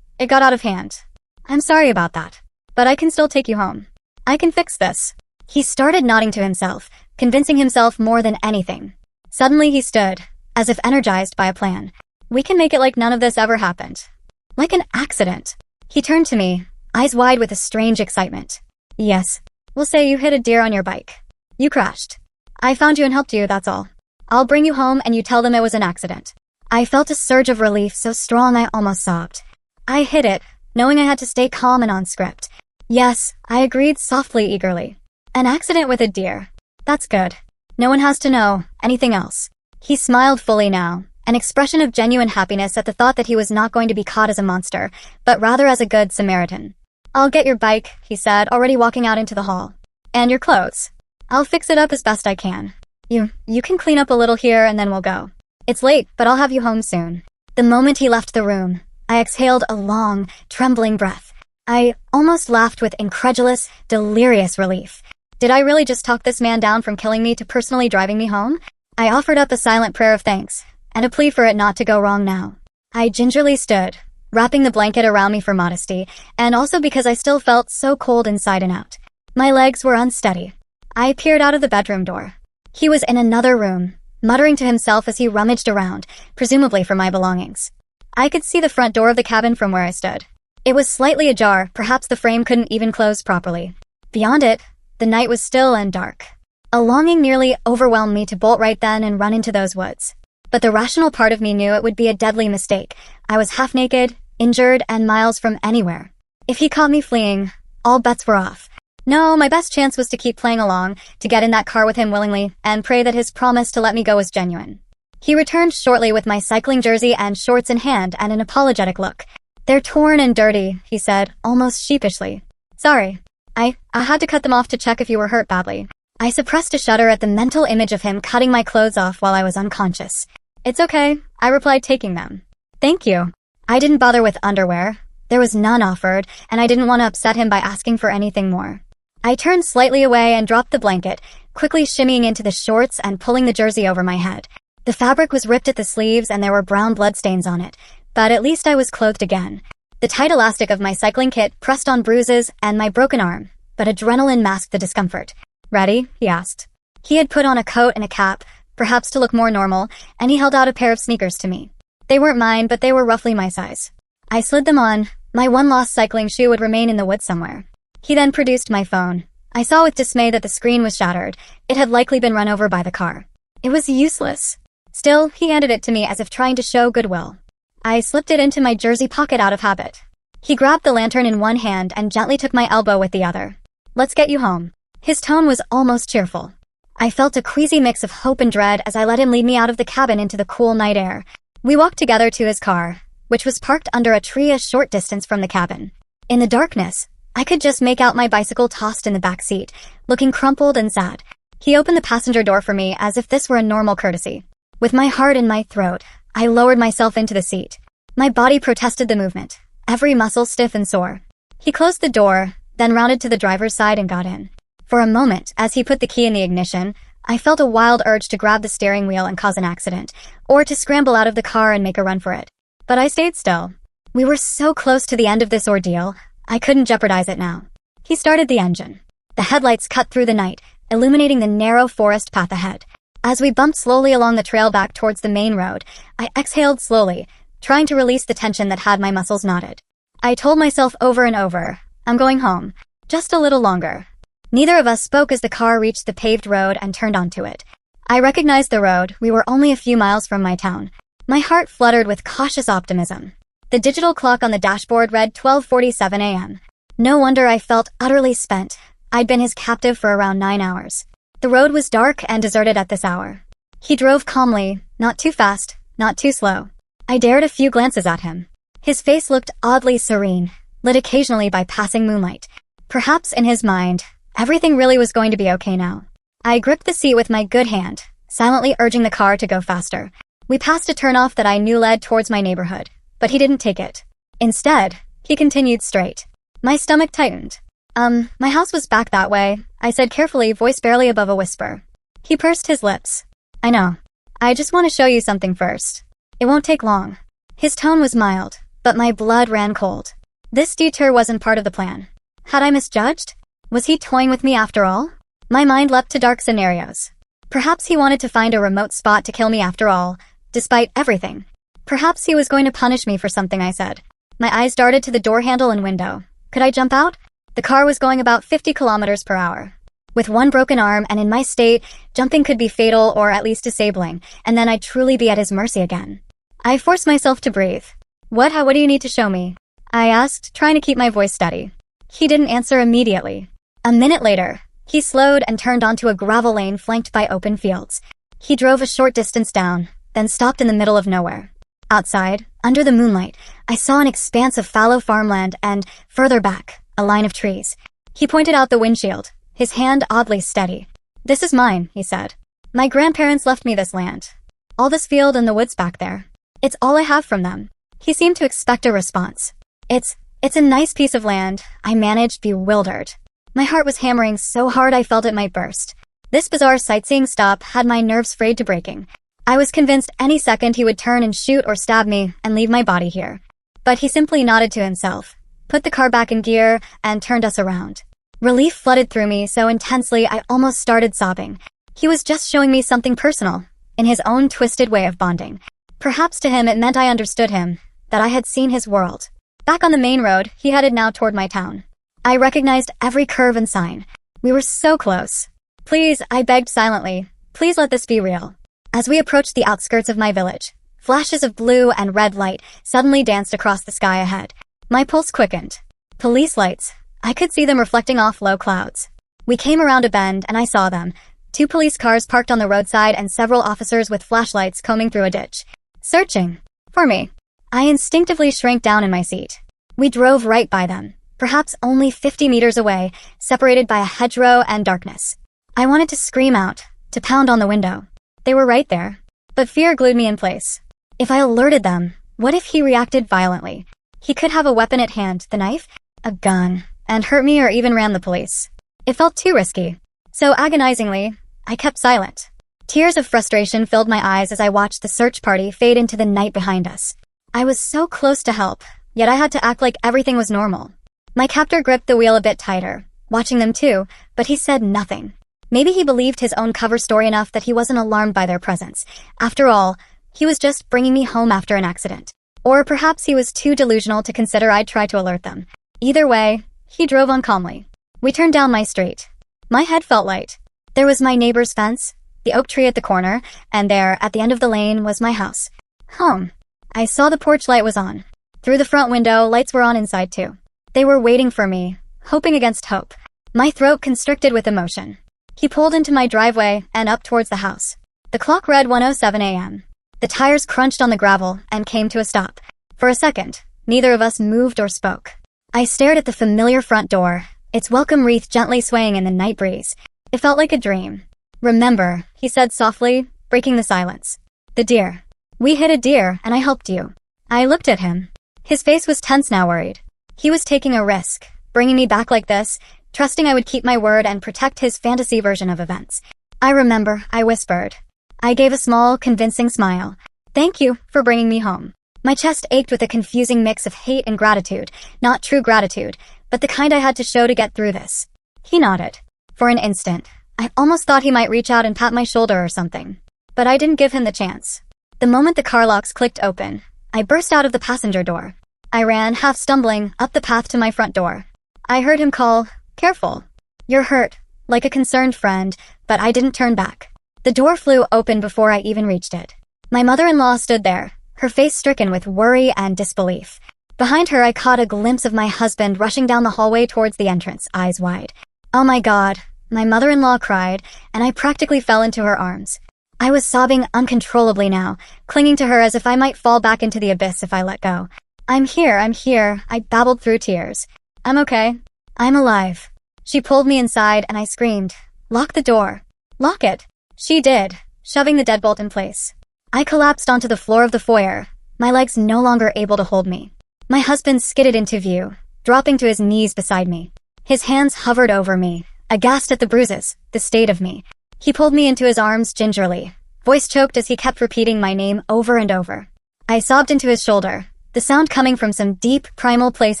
It got out of hand. I'm sorry about that, but I can still take you home. I can fix this. He started nodding to himself, convincing himself more than anything. Suddenly he stood, as if energized by a plan. We can make it like none of this ever happened. Like an accident. He turned to me, eyes wide with a strange excitement. Yes, we'll say you hit a deer on your bike. You crashed. I found you and helped you, that's all. I'll bring you home and you tell them it was an accident. I felt a surge of relief so strong I almost sobbed. I hid it, knowing I had to stay calm and on script. Yes, I agreed softly, eagerly. An accident with a deer. That's good. No one has to know anything else. He smiled fully now, an expression of genuine happiness at the thought that he was not going to be caught as a monster, but rather as a good Samaritan. I'll get your bike, he said, already walking out into the hall. And your clothes. I'll fix it up as best I can. You can clean up a little here and then we'll go. It's late, but I'll have you home soon. The moment he left the room, I exhaled a long, trembling breath. I almost laughed with incredulous, delirious relief. Did I really just talk this man down from killing me to personally driving me home? I offered up a silent prayer of thanks, and a plea for it not to go wrong now. I gingerly stood, wrapping the blanket around me for modesty, and also because I still felt so cold inside and out. My legs were unsteady. I peered out of the bedroom door. He was in another room, muttering to himself as he rummaged around, presumably for my belongings. I could see the front door of the cabin from where I stood. It was slightly ajar, perhaps the frame couldn't even close properly. Beyond it, the night was still and dark. A longing nearly overwhelmed me to bolt right then and run into those woods. But the rational part of me knew it would be a deadly mistake. I was half naked, injured, and miles from anywhere. If he caught me fleeing, all bets were off. No, my best chance was to keep playing along, to get in that car with him willingly, and pray that his promise to let me go was genuine. He returned shortly with my cycling jersey and shorts in hand and an apologetic look. They're torn and dirty, he said, almost sheepishly. Sorry. I had to cut them off to check if you were hurt badly. I suppressed a shudder at the mental image of him cutting my clothes off while I was unconscious. It's okay, I replied, taking them. Thank you. I didn't bother with underwear. There was none offered, and I didn't want to upset him by asking for anything more. I turned slightly away and dropped the blanket, quickly shimmying into the shorts and pulling the jersey over my head. The fabric was ripped at the sleeves and there were brown bloodstains on it, but at least I was clothed again. The tight elastic of my cycling kit pressed on bruises and my broken arm, but adrenaline masked the discomfort. Ready? He asked. He had put on a coat and a cap, perhaps to look more normal, and he held out a pair of sneakers to me. They weren't mine, but they were roughly my size. I slid them on. My one lost cycling shoe would remain in the woods somewhere. He then produced my phone. I saw with dismay that the screen was shattered. It had likely been run over by the car. It was useless. Still, he handed it to me as if trying to show goodwill. I slipped it into my jersey pocket out of habit. He grabbed the lantern in one hand and gently took my elbow with the other. Let's get you home. His tone was almost cheerful. I felt a queasy mix of hope and dread as I let him lead me out of the cabin into the cool night air. We walked together to his car, which was parked under a tree a short distance from the cabin. In the darkness, I could just make out my bicycle tossed in the back seat, looking crumpled and sad. He opened the passenger door for me as if this were a normal courtesy. With my heart in my throat, I lowered myself into the seat. My body protested the movement, every muscle stiff and sore. He closed the door, then rounded to the driver's side and got in. For a moment, as he put the key in the ignition, I felt a wild urge to grab the steering wheel and cause an accident, or to scramble out of the car and make a run for it. But I stayed still. We were so close to the end of this ordeal, I couldn't jeopardize it now. He started the engine. The headlights cut through the night, illuminating the narrow forest path ahead. As we bumped slowly along the trail back towards the main road, I exhaled slowly, trying to release the tension that had my muscles knotted. I told myself over and over, I'm going home. Just a little longer. Neither of us spoke as the car reached the paved road and turned onto it. I recognized the road. We were only a few miles from my town. My heart fluttered with cautious optimism. The digital clock on the dashboard read 12:47 a.m. No wonder I felt utterly spent. I'd been his captive for around 9 hours. The road was dark and deserted at this hour. He drove calmly, not too fast, not too slow. I dared a few glances at him. His face looked oddly serene, lit occasionally by passing moonlight. Perhaps in his mind, everything really was going to be okay now. I gripped the seat with my good hand, silently urging the car to go faster. We passed a turnoff that I knew led towards my neighborhood, but he didn't take it. Instead, he continued straight. My stomach tightened. My house was back that way, I said carefully, voice barely above a whisper. He pursed his lips. I know. I just want to show you something first. It won't take long. His tone was mild, but my blood ran cold. This detour wasn't part of the plan. Had I misjudged? Was he toying with me after all? My mind leapt to dark scenarios. Perhaps he wanted to find a remote spot to kill me after all, despite everything. Perhaps he was going to punish me for something I said. My eyes darted to the door handle and window. Could I jump out? The car was going about 50 kilometers per hour. With one broken arm and in my state, jumping could be fatal or at least disabling, and then I'd truly be at his mercy again. I forced myself to breathe. What do you need to show me? I asked, trying to keep my voice steady. He didn't answer immediately. A minute later, he slowed and turned onto a gravel lane flanked by open fields. He drove a short distance down, then stopped in the middle of nowhere. Outside, under the moonlight, I saw an expanse of fallow farmland and, further back, a line of trees. He pointed out the windshield, his hand oddly steady. "This is mine," he said. "My grandparents left me this land. All this field and the woods back there. It's all I have from them." He seemed to expect a response. It's a nice piece of land," I managed, bewildered. My heart was hammering so hard I felt it might burst. This bizarre sightseeing stop had my nerves frayed to breaking. I was convinced any second he would turn and shoot or stab me and leave my body here. But he simply nodded to himself, put the car back in gear, and turned us around. Relief flooded through me so intensely I almost started sobbing. He was just showing me something personal, in his own twisted way of bonding. Perhaps to him it meant I understood him, that I had seen his world. Back on the main road, he headed now toward my town. I recognized every curve and sign. We were so close. "Please," I begged silently, "please let this be real." As we approached the outskirts of my village, flashes of blue and red light suddenly danced across the sky ahead. My pulse quickened. Police lights. I could see them reflecting off low clouds. We came around a bend and I saw them. 2 police cars parked on the roadside and several officers with flashlights combing through a ditch. Searching. For me. I instinctively shrank down in my seat. We drove right by them, perhaps only 50 meters away, separated by a hedgerow and darkness. I wanted to scream out, to pound on the window. They were right there. But fear glued me in place. If I alerted them, what if he reacted violently? He could have a weapon at hand, the knife, a gun, and hurt me or even ram the police. It felt too risky. So agonizingly, I kept silent. Tears of frustration filled my eyes as I watched the search party fade into the night behind us. I was so close to help, yet I had to act like everything was normal. My captor gripped the wheel a bit tighter, watching them too, but he said nothing. Maybe he believed his own cover story enough that he wasn't alarmed by their presence. After all, he was just bringing me home after an accident. Or perhaps he was too delusional to consider I'd try to alert them. Either way, he drove on calmly. We turned down my street. My head felt light. There was my neighbor's fence, the oak tree at the corner, and there, at the end of the lane, was my house. Home. I saw the porch light was on. Through the front window, lights were on inside too. They were waiting for me, hoping against hope. My throat constricted with emotion. He pulled into my driveway and up towards the house. The clock read 1:07 a.m. The tires crunched on the gravel and came to a stop. For a second, neither of us moved or spoke. I stared at the familiar front door, its welcome wreath gently swaying in the night breeze. It felt like a dream. "Remember," he said softly, breaking the silence. "The deer. We hit a deer, and I helped you." I looked at him. His face was tense now, worried. He was taking a risk, bringing me back like this, trusting I would keep my word and protect his fantasy version of events. "I remember," I whispered. I gave a small, convincing smile. "Thank you for bringing me home." My chest ached with a confusing mix of hate and gratitude, not true gratitude, but the kind I had to show to get through this. He nodded. For an instant, I almost thought he might reach out and pat my shoulder or something. But I didn't give him the chance. The moment the car locks clicked open, I burst out of the passenger door. I ran, half stumbling, up the path to my front door. I heard him call, "Careful. You're hurt," like a concerned friend, but I didn't turn back. The door flew open before I even reached it. My mother-in-law stood there, her face stricken with worry and disbelief. Behind her I caught a glimpse of my husband rushing down the hallway towards the entrance, eyes wide. "Oh my God," my mother-in-law cried, and I practically fell into her arms. I was sobbing uncontrollably now, clinging to her as if I might fall back into the abyss if I let go. I'm here," I babbled through tears. "I'm okay. I'm alive." She pulled me inside and I screamed, "Lock the door. Lock it." She did, shoving the deadbolt in place. I collapsed onto the floor of the foyer, my legs no longer able to hold me. My husband skidded into view, dropping to his knees beside me. His hands hovered over me, aghast at the bruises, the state of me. He pulled me into his arms gingerly, voice choked as he kept repeating my name over and over. I sobbed into his shoulder, the sound coming from some deep, primal place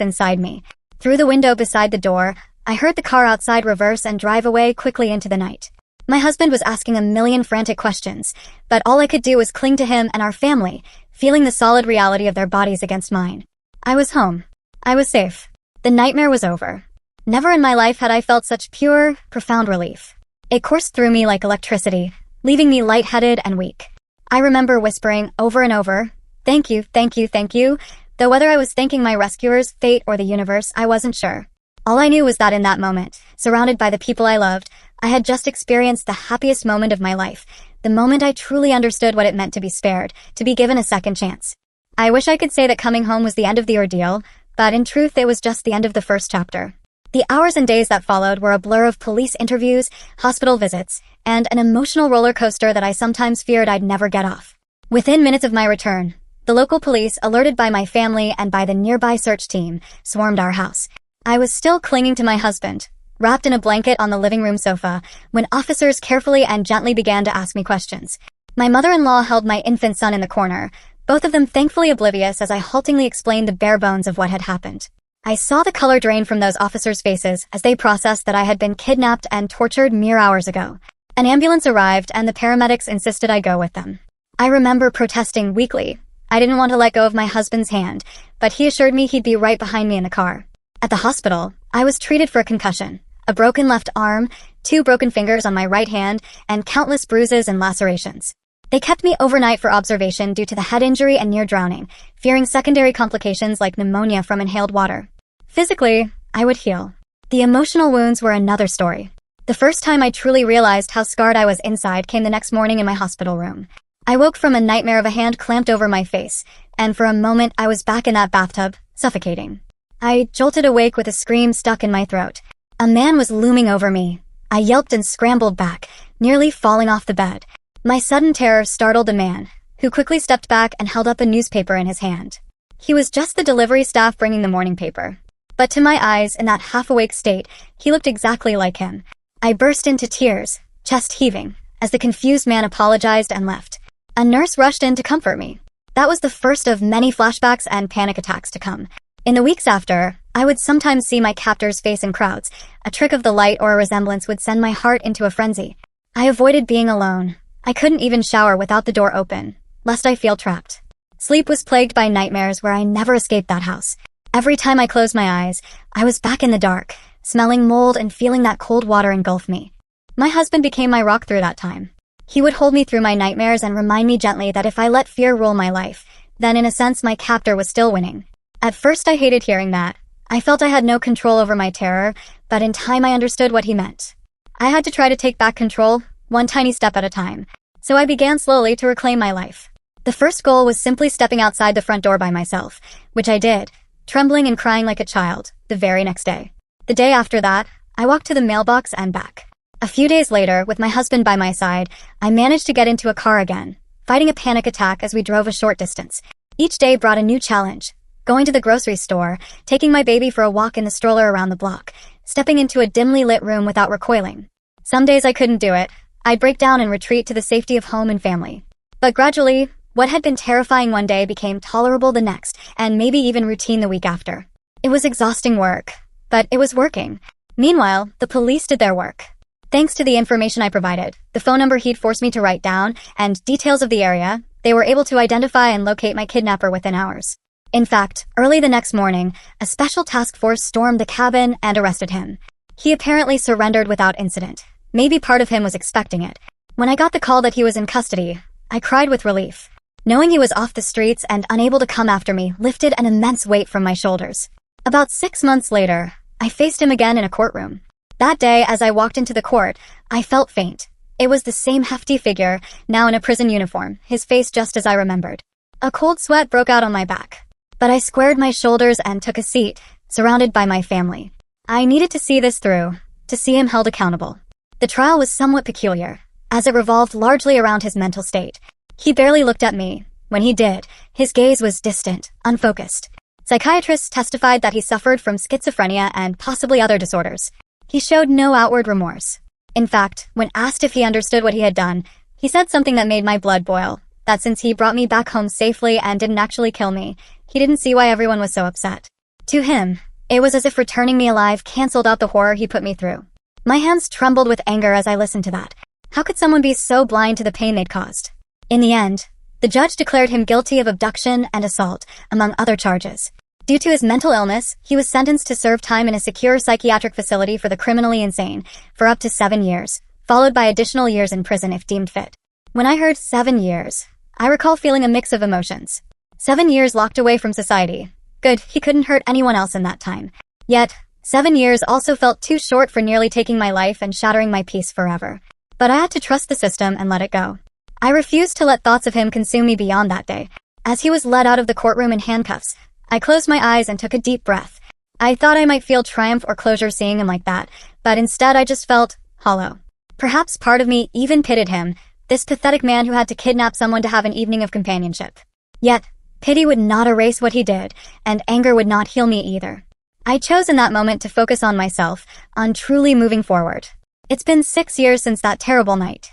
inside me. Through the window beside the door, I heard the car outside reverse and drive away quickly into the night. My husband was asking a million frantic questions, but all I could do was cling to him and our family, feeling the solid reality of their bodies against mine. I was home. I was safe. The nightmare was over. Never in my life had I felt such pure, profound relief. It coursed through me like electricity, leaving me lightheaded and weak. I remember whispering over and over, "Thank you, thank you, thank you," though whether I was thanking my rescuers, fate, or the universe, I wasn't sure. All I knew was that in that moment, surrounded by the people I loved, I had just experienced the happiest moment of my life, the moment I truly understood what it meant to be spared, to be given a second chance. I wish I could say that coming home was the end of the ordeal, but in truth it was just the end of the first chapter. The hours and days that followed were a blur of police interviews, hospital visits, and an emotional roller coaster that I sometimes feared I'd never get off. Within minutes of my return, the local police, alerted by my family and by the nearby search team, swarmed our house. I was still clinging to my husband, wrapped in a blanket on the living room sofa, when officers carefully and gently began to ask me questions. My mother-in-law held my infant son in the corner, both of them thankfully oblivious as I haltingly explained the bare bones of what had happened. I saw the color drain from those officers' faces as they processed that I had been kidnapped and tortured mere hours ago. An ambulance arrived and the paramedics insisted I go with them. I remember protesting weakly. I didn't want to let go of my husband's hand, but he assured me he'd be right behind me in the car. At the hospital, I was treated for a concussion, a broken left arm, 2 broken fingers on my right hand, and countless bruises and lacerations. They kept me overnight for observation due to the head injury and near drowning, fearing secondary complications like pneumonia from inhaled water. Physically, I would heal. The emotional wounds were another story. The first time I truly realized how scarred I was inside came the next morning in my hospital room. I woke from a nightmare of a hand clamped over my face, and for a moment I was back in that bathtub, suffocating. I jolted awake with a scream stuck in my throat. A man was looming over me. I yelped and scrambled back, nearly falling off the bed. My sudden terror startled the man, who quickly stepped back and held up a newspaper in his hand. He was just the delivery staff bringing the morning paper. But to my eyes, in that half-awake state, he looked exactly like him. I burst into tears, chest heaving, as the confused man apologized and left. A nurse rushed in to comfort me. That was the first of many flashbacks and panic attacks to come. In the weeks after, I would sometimes see my captor's face in crowds. A trick of the light or a resemblance would send my heart into a frenzy. I avoided being alone. I couldn't even shower without the door open, lest I feel trapped. Sleep was plagued by nightmares where I never escaped that house. Every time I closed my eyes, I was back in the dark, smelling mold and feeling that cold water engulf me. My husband became my rock through that time. He would hold me through my nightmares and remind me gently that if I let fear rule my life, then in a sense my captor was still winning. At first I hated hearing that. I felt I had no control over my terror, but in time I understood what he meant. I had to try to take back control, one tiny step at a time. So I began slowly to reclaim my life. The first goal was simply stepping outside the front door by myself, which I did, trembling and crying like a child, the very next day. The day after that, I walked to the mailbox and back. A few days later, with my husband by my side, I managed to get into a car again, fighting a panic attack as we drove a short distance. Each day brought a new challenge. Going to the grocery store, taking my baby for a walk in the stroller around the block, stepping into a dimly lit room without recoiling. Some days I couldn't do it. I'd break down and retreat to the safety of home and family. But gradually, what had been terrifying one day became tolerable the next, and maybe even routine the week after. It was exhausting work, but it was working. Meanwhile, the police did their work. Thanks to the information I provided, the phone number he'd forced me to write down, and details of the area, they were able to identify and locate my kidnapper within hours. In fact, early the next morning, a special task force stormed the cabin and arrested him. He apparently surrendered without incident. Maybe part of him was expecting it. When I got the call that he was in custody, I cried with relief. Knowing he was off the streets and unable to come after me lifted an immense weight from my shoulders. About 6 months later, I faced him again in a courtroom. That day, as I walked into the court, I felt faint. It was the same hefty figure, now in a prison uniform, his face just as I remembered. A cold sweat broke out on my back. But I squared my shoulders and took a seat, surrounded by my family. I needed to see this through, to see him held accountable. The trial was somewhat peculiar, as it revolved largely around his mental state. He barely looked at me. When he did, his gaze was distant, unfocused. Psychiatrists testified that he suffered from schizophrenia and possibly other disorders. He showed no outward remorse. In fact, when asked if he understood what he had done, he He said something that made my blood boil, that since he brought me back home safely and didn't actually kill me, he didn't see why everyone was so upset. To him, it was as if returning me alive canceled out the horror he put me through. My hands trembled with anger as I listened to that. How could someone be so blind to the pain they'd caused? In the end, the judge declared him guilty of abduction and assault, among other charges. Due to his mental illness, he was sentenced to serve time in a secure psychiatric facility for the criminally insane for up to 7 years, followed by additional years in prison if deemed fit. When I heard 7 years, I recall feeling a mix of emotions. 7 years locked away from society. Good, he couldn't hurt anyone else in that time. Yet, 7 years also felt too short for nearly taking my life and shattering my peace forever. But I had to trust the system and let it go. I refused to let thoughts of him consume me beyond that day. As he was led out of the courtroom in handcuffs, I closed my eyes and took a deep breath. I thought I might feel triumph or closure seeing him like that, but instead I just felt hollow. Perhaps part of me even pitied him, this pathetic man who had to kidnap someone to have an evening of companionship. Yet, pity would not erase what he did, and anger would not heal me either. I chose in that moment to focus on myself, on truly moving forward. It's been 6 years since that terrible night.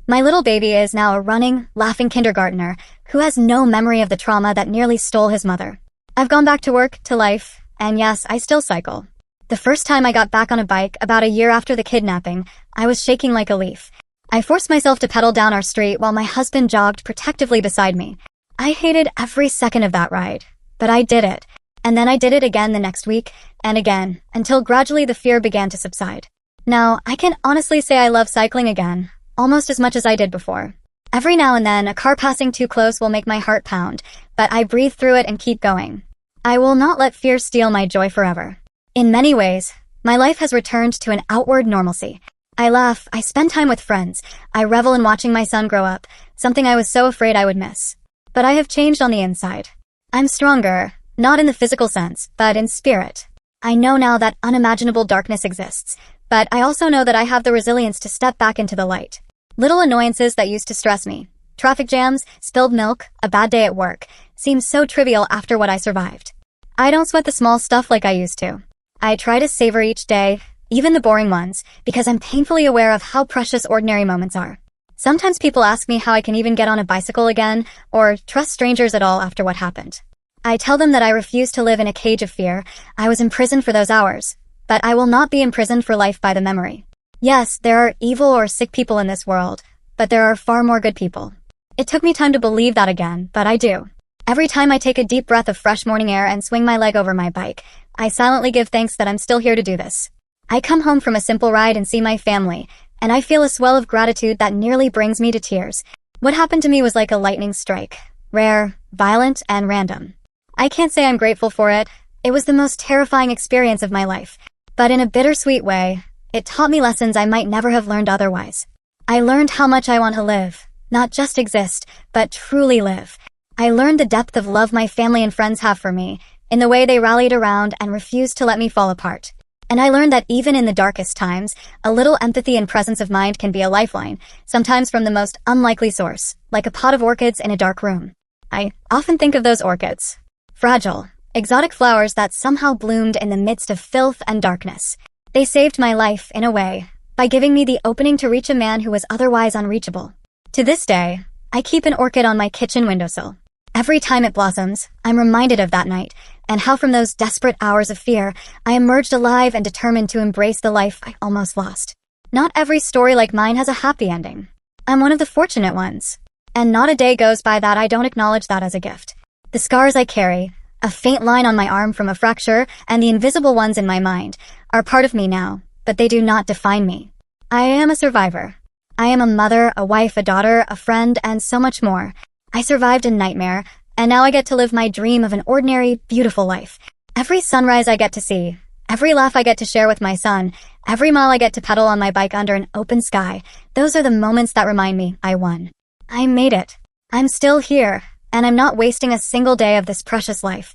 My little baby is now a running, laughing kindergartner who has no memory of the trauma that nearly stole his mother. I've gone back to work, to life, and yes, I still cycle. The first time I got back on a bike, about a year after the kidnapping, I was shaking like a leaf. I forced myself to pedal down our street while my husband jogged protectively beside me. I hated every second of that ride, but I did it. And then I did it again the next week, and again, until gradually the fear began to subside. Now, I can honestly say I love cycling again, almost as much as I did before. Every now and then, a car passing too close will make my heart pound, but I breathe through it and keep going. I will not let fear steal my joy forever. In many ways, my life has returned to an outward normalcy. I laugh, I spend time with friends, I revel in watching my son grow up, something I was so afraid I would miss. But I have changed on the inside. I'm stronger, not in the physical sense, but in spirit. I know now that unimaginable darkness exists, but I also know that I have the resilience to step back into the light. Little annoyances that used to stress me, traffic jams, spilled milk, a bad day at work, seem so trivial after what I survived. I don't sweat the small stuff like I used to. I try to savor each day, even the boring ones, because I'm painfully aware of how precious ordinary moments are. Sometimes people ask me how I can even get on a bicycle again, or trust strangers at all after what happened. I tell them that I refuse to live in a cage of fear. I was imprisoned for those hours, but I will not be imprisoned for life by the memory. Yes, there are evil or sick people in this world, but there are far more good people. It took me time to believe that again, but I do. Every time I take a deep breath of fresh morning air and swing my leg over my bike, I silently give thanks that I'm still here to do this. I come home from a simple ride and see my family, and I feel a swell of gratitude that nearly brings me to tears. What happened to me was like a lightning strike, rare, violent, and random. I can't say I'm grateful for it. It was the most terrifying experience of my life. But in a bittersweet way, it taught me lessons I might never have learned otherwise. I learned how much I want to live, not just exist, but truly live. I learned the depth of love my family and friends have for me, in the way they rallied around and refused to let me fall apart. And I learned that even in the darkest times, a little empathy and presence of mind can be a lifeline, sometimes from the most unlikely source, like a pot of orchids in a dark room. I often think of those orchids. Fragile, exotic flowers that somehow bloomed in the midst of filth and darkness. They saved my life, in a way, by giving me the opening to reach a man who was otherwise unreachable. To this day, I keep an orchid on my kitchen windowsill. Every time it blossoms, I'm reminded of that night, and how from those desperate hours of fear, I emerged alive and determined to embrace the life I almost lost. Not every story like mine has a happy ending. I'm one of the fortunate ones. And not a day goes by that I don't acknowledge that as a gift. The scars I carry, a faint line on my arm from a fracture, and the invisible ones in my mind, are part of me now, but they do not define me. I am a survivor. I am a mother, a wife, a daughter, a friend, and so much more. I survived a nightmare, and now I get to live my dream of an ordinary, beautiful life. Every sunrise I get to see, every laugh I get to share with my son, every mile I get to pedal on my bike under an open sky, those are the moments that remind me I won. I made it. I'm still here, and I'm not wasting a single day of this precious life.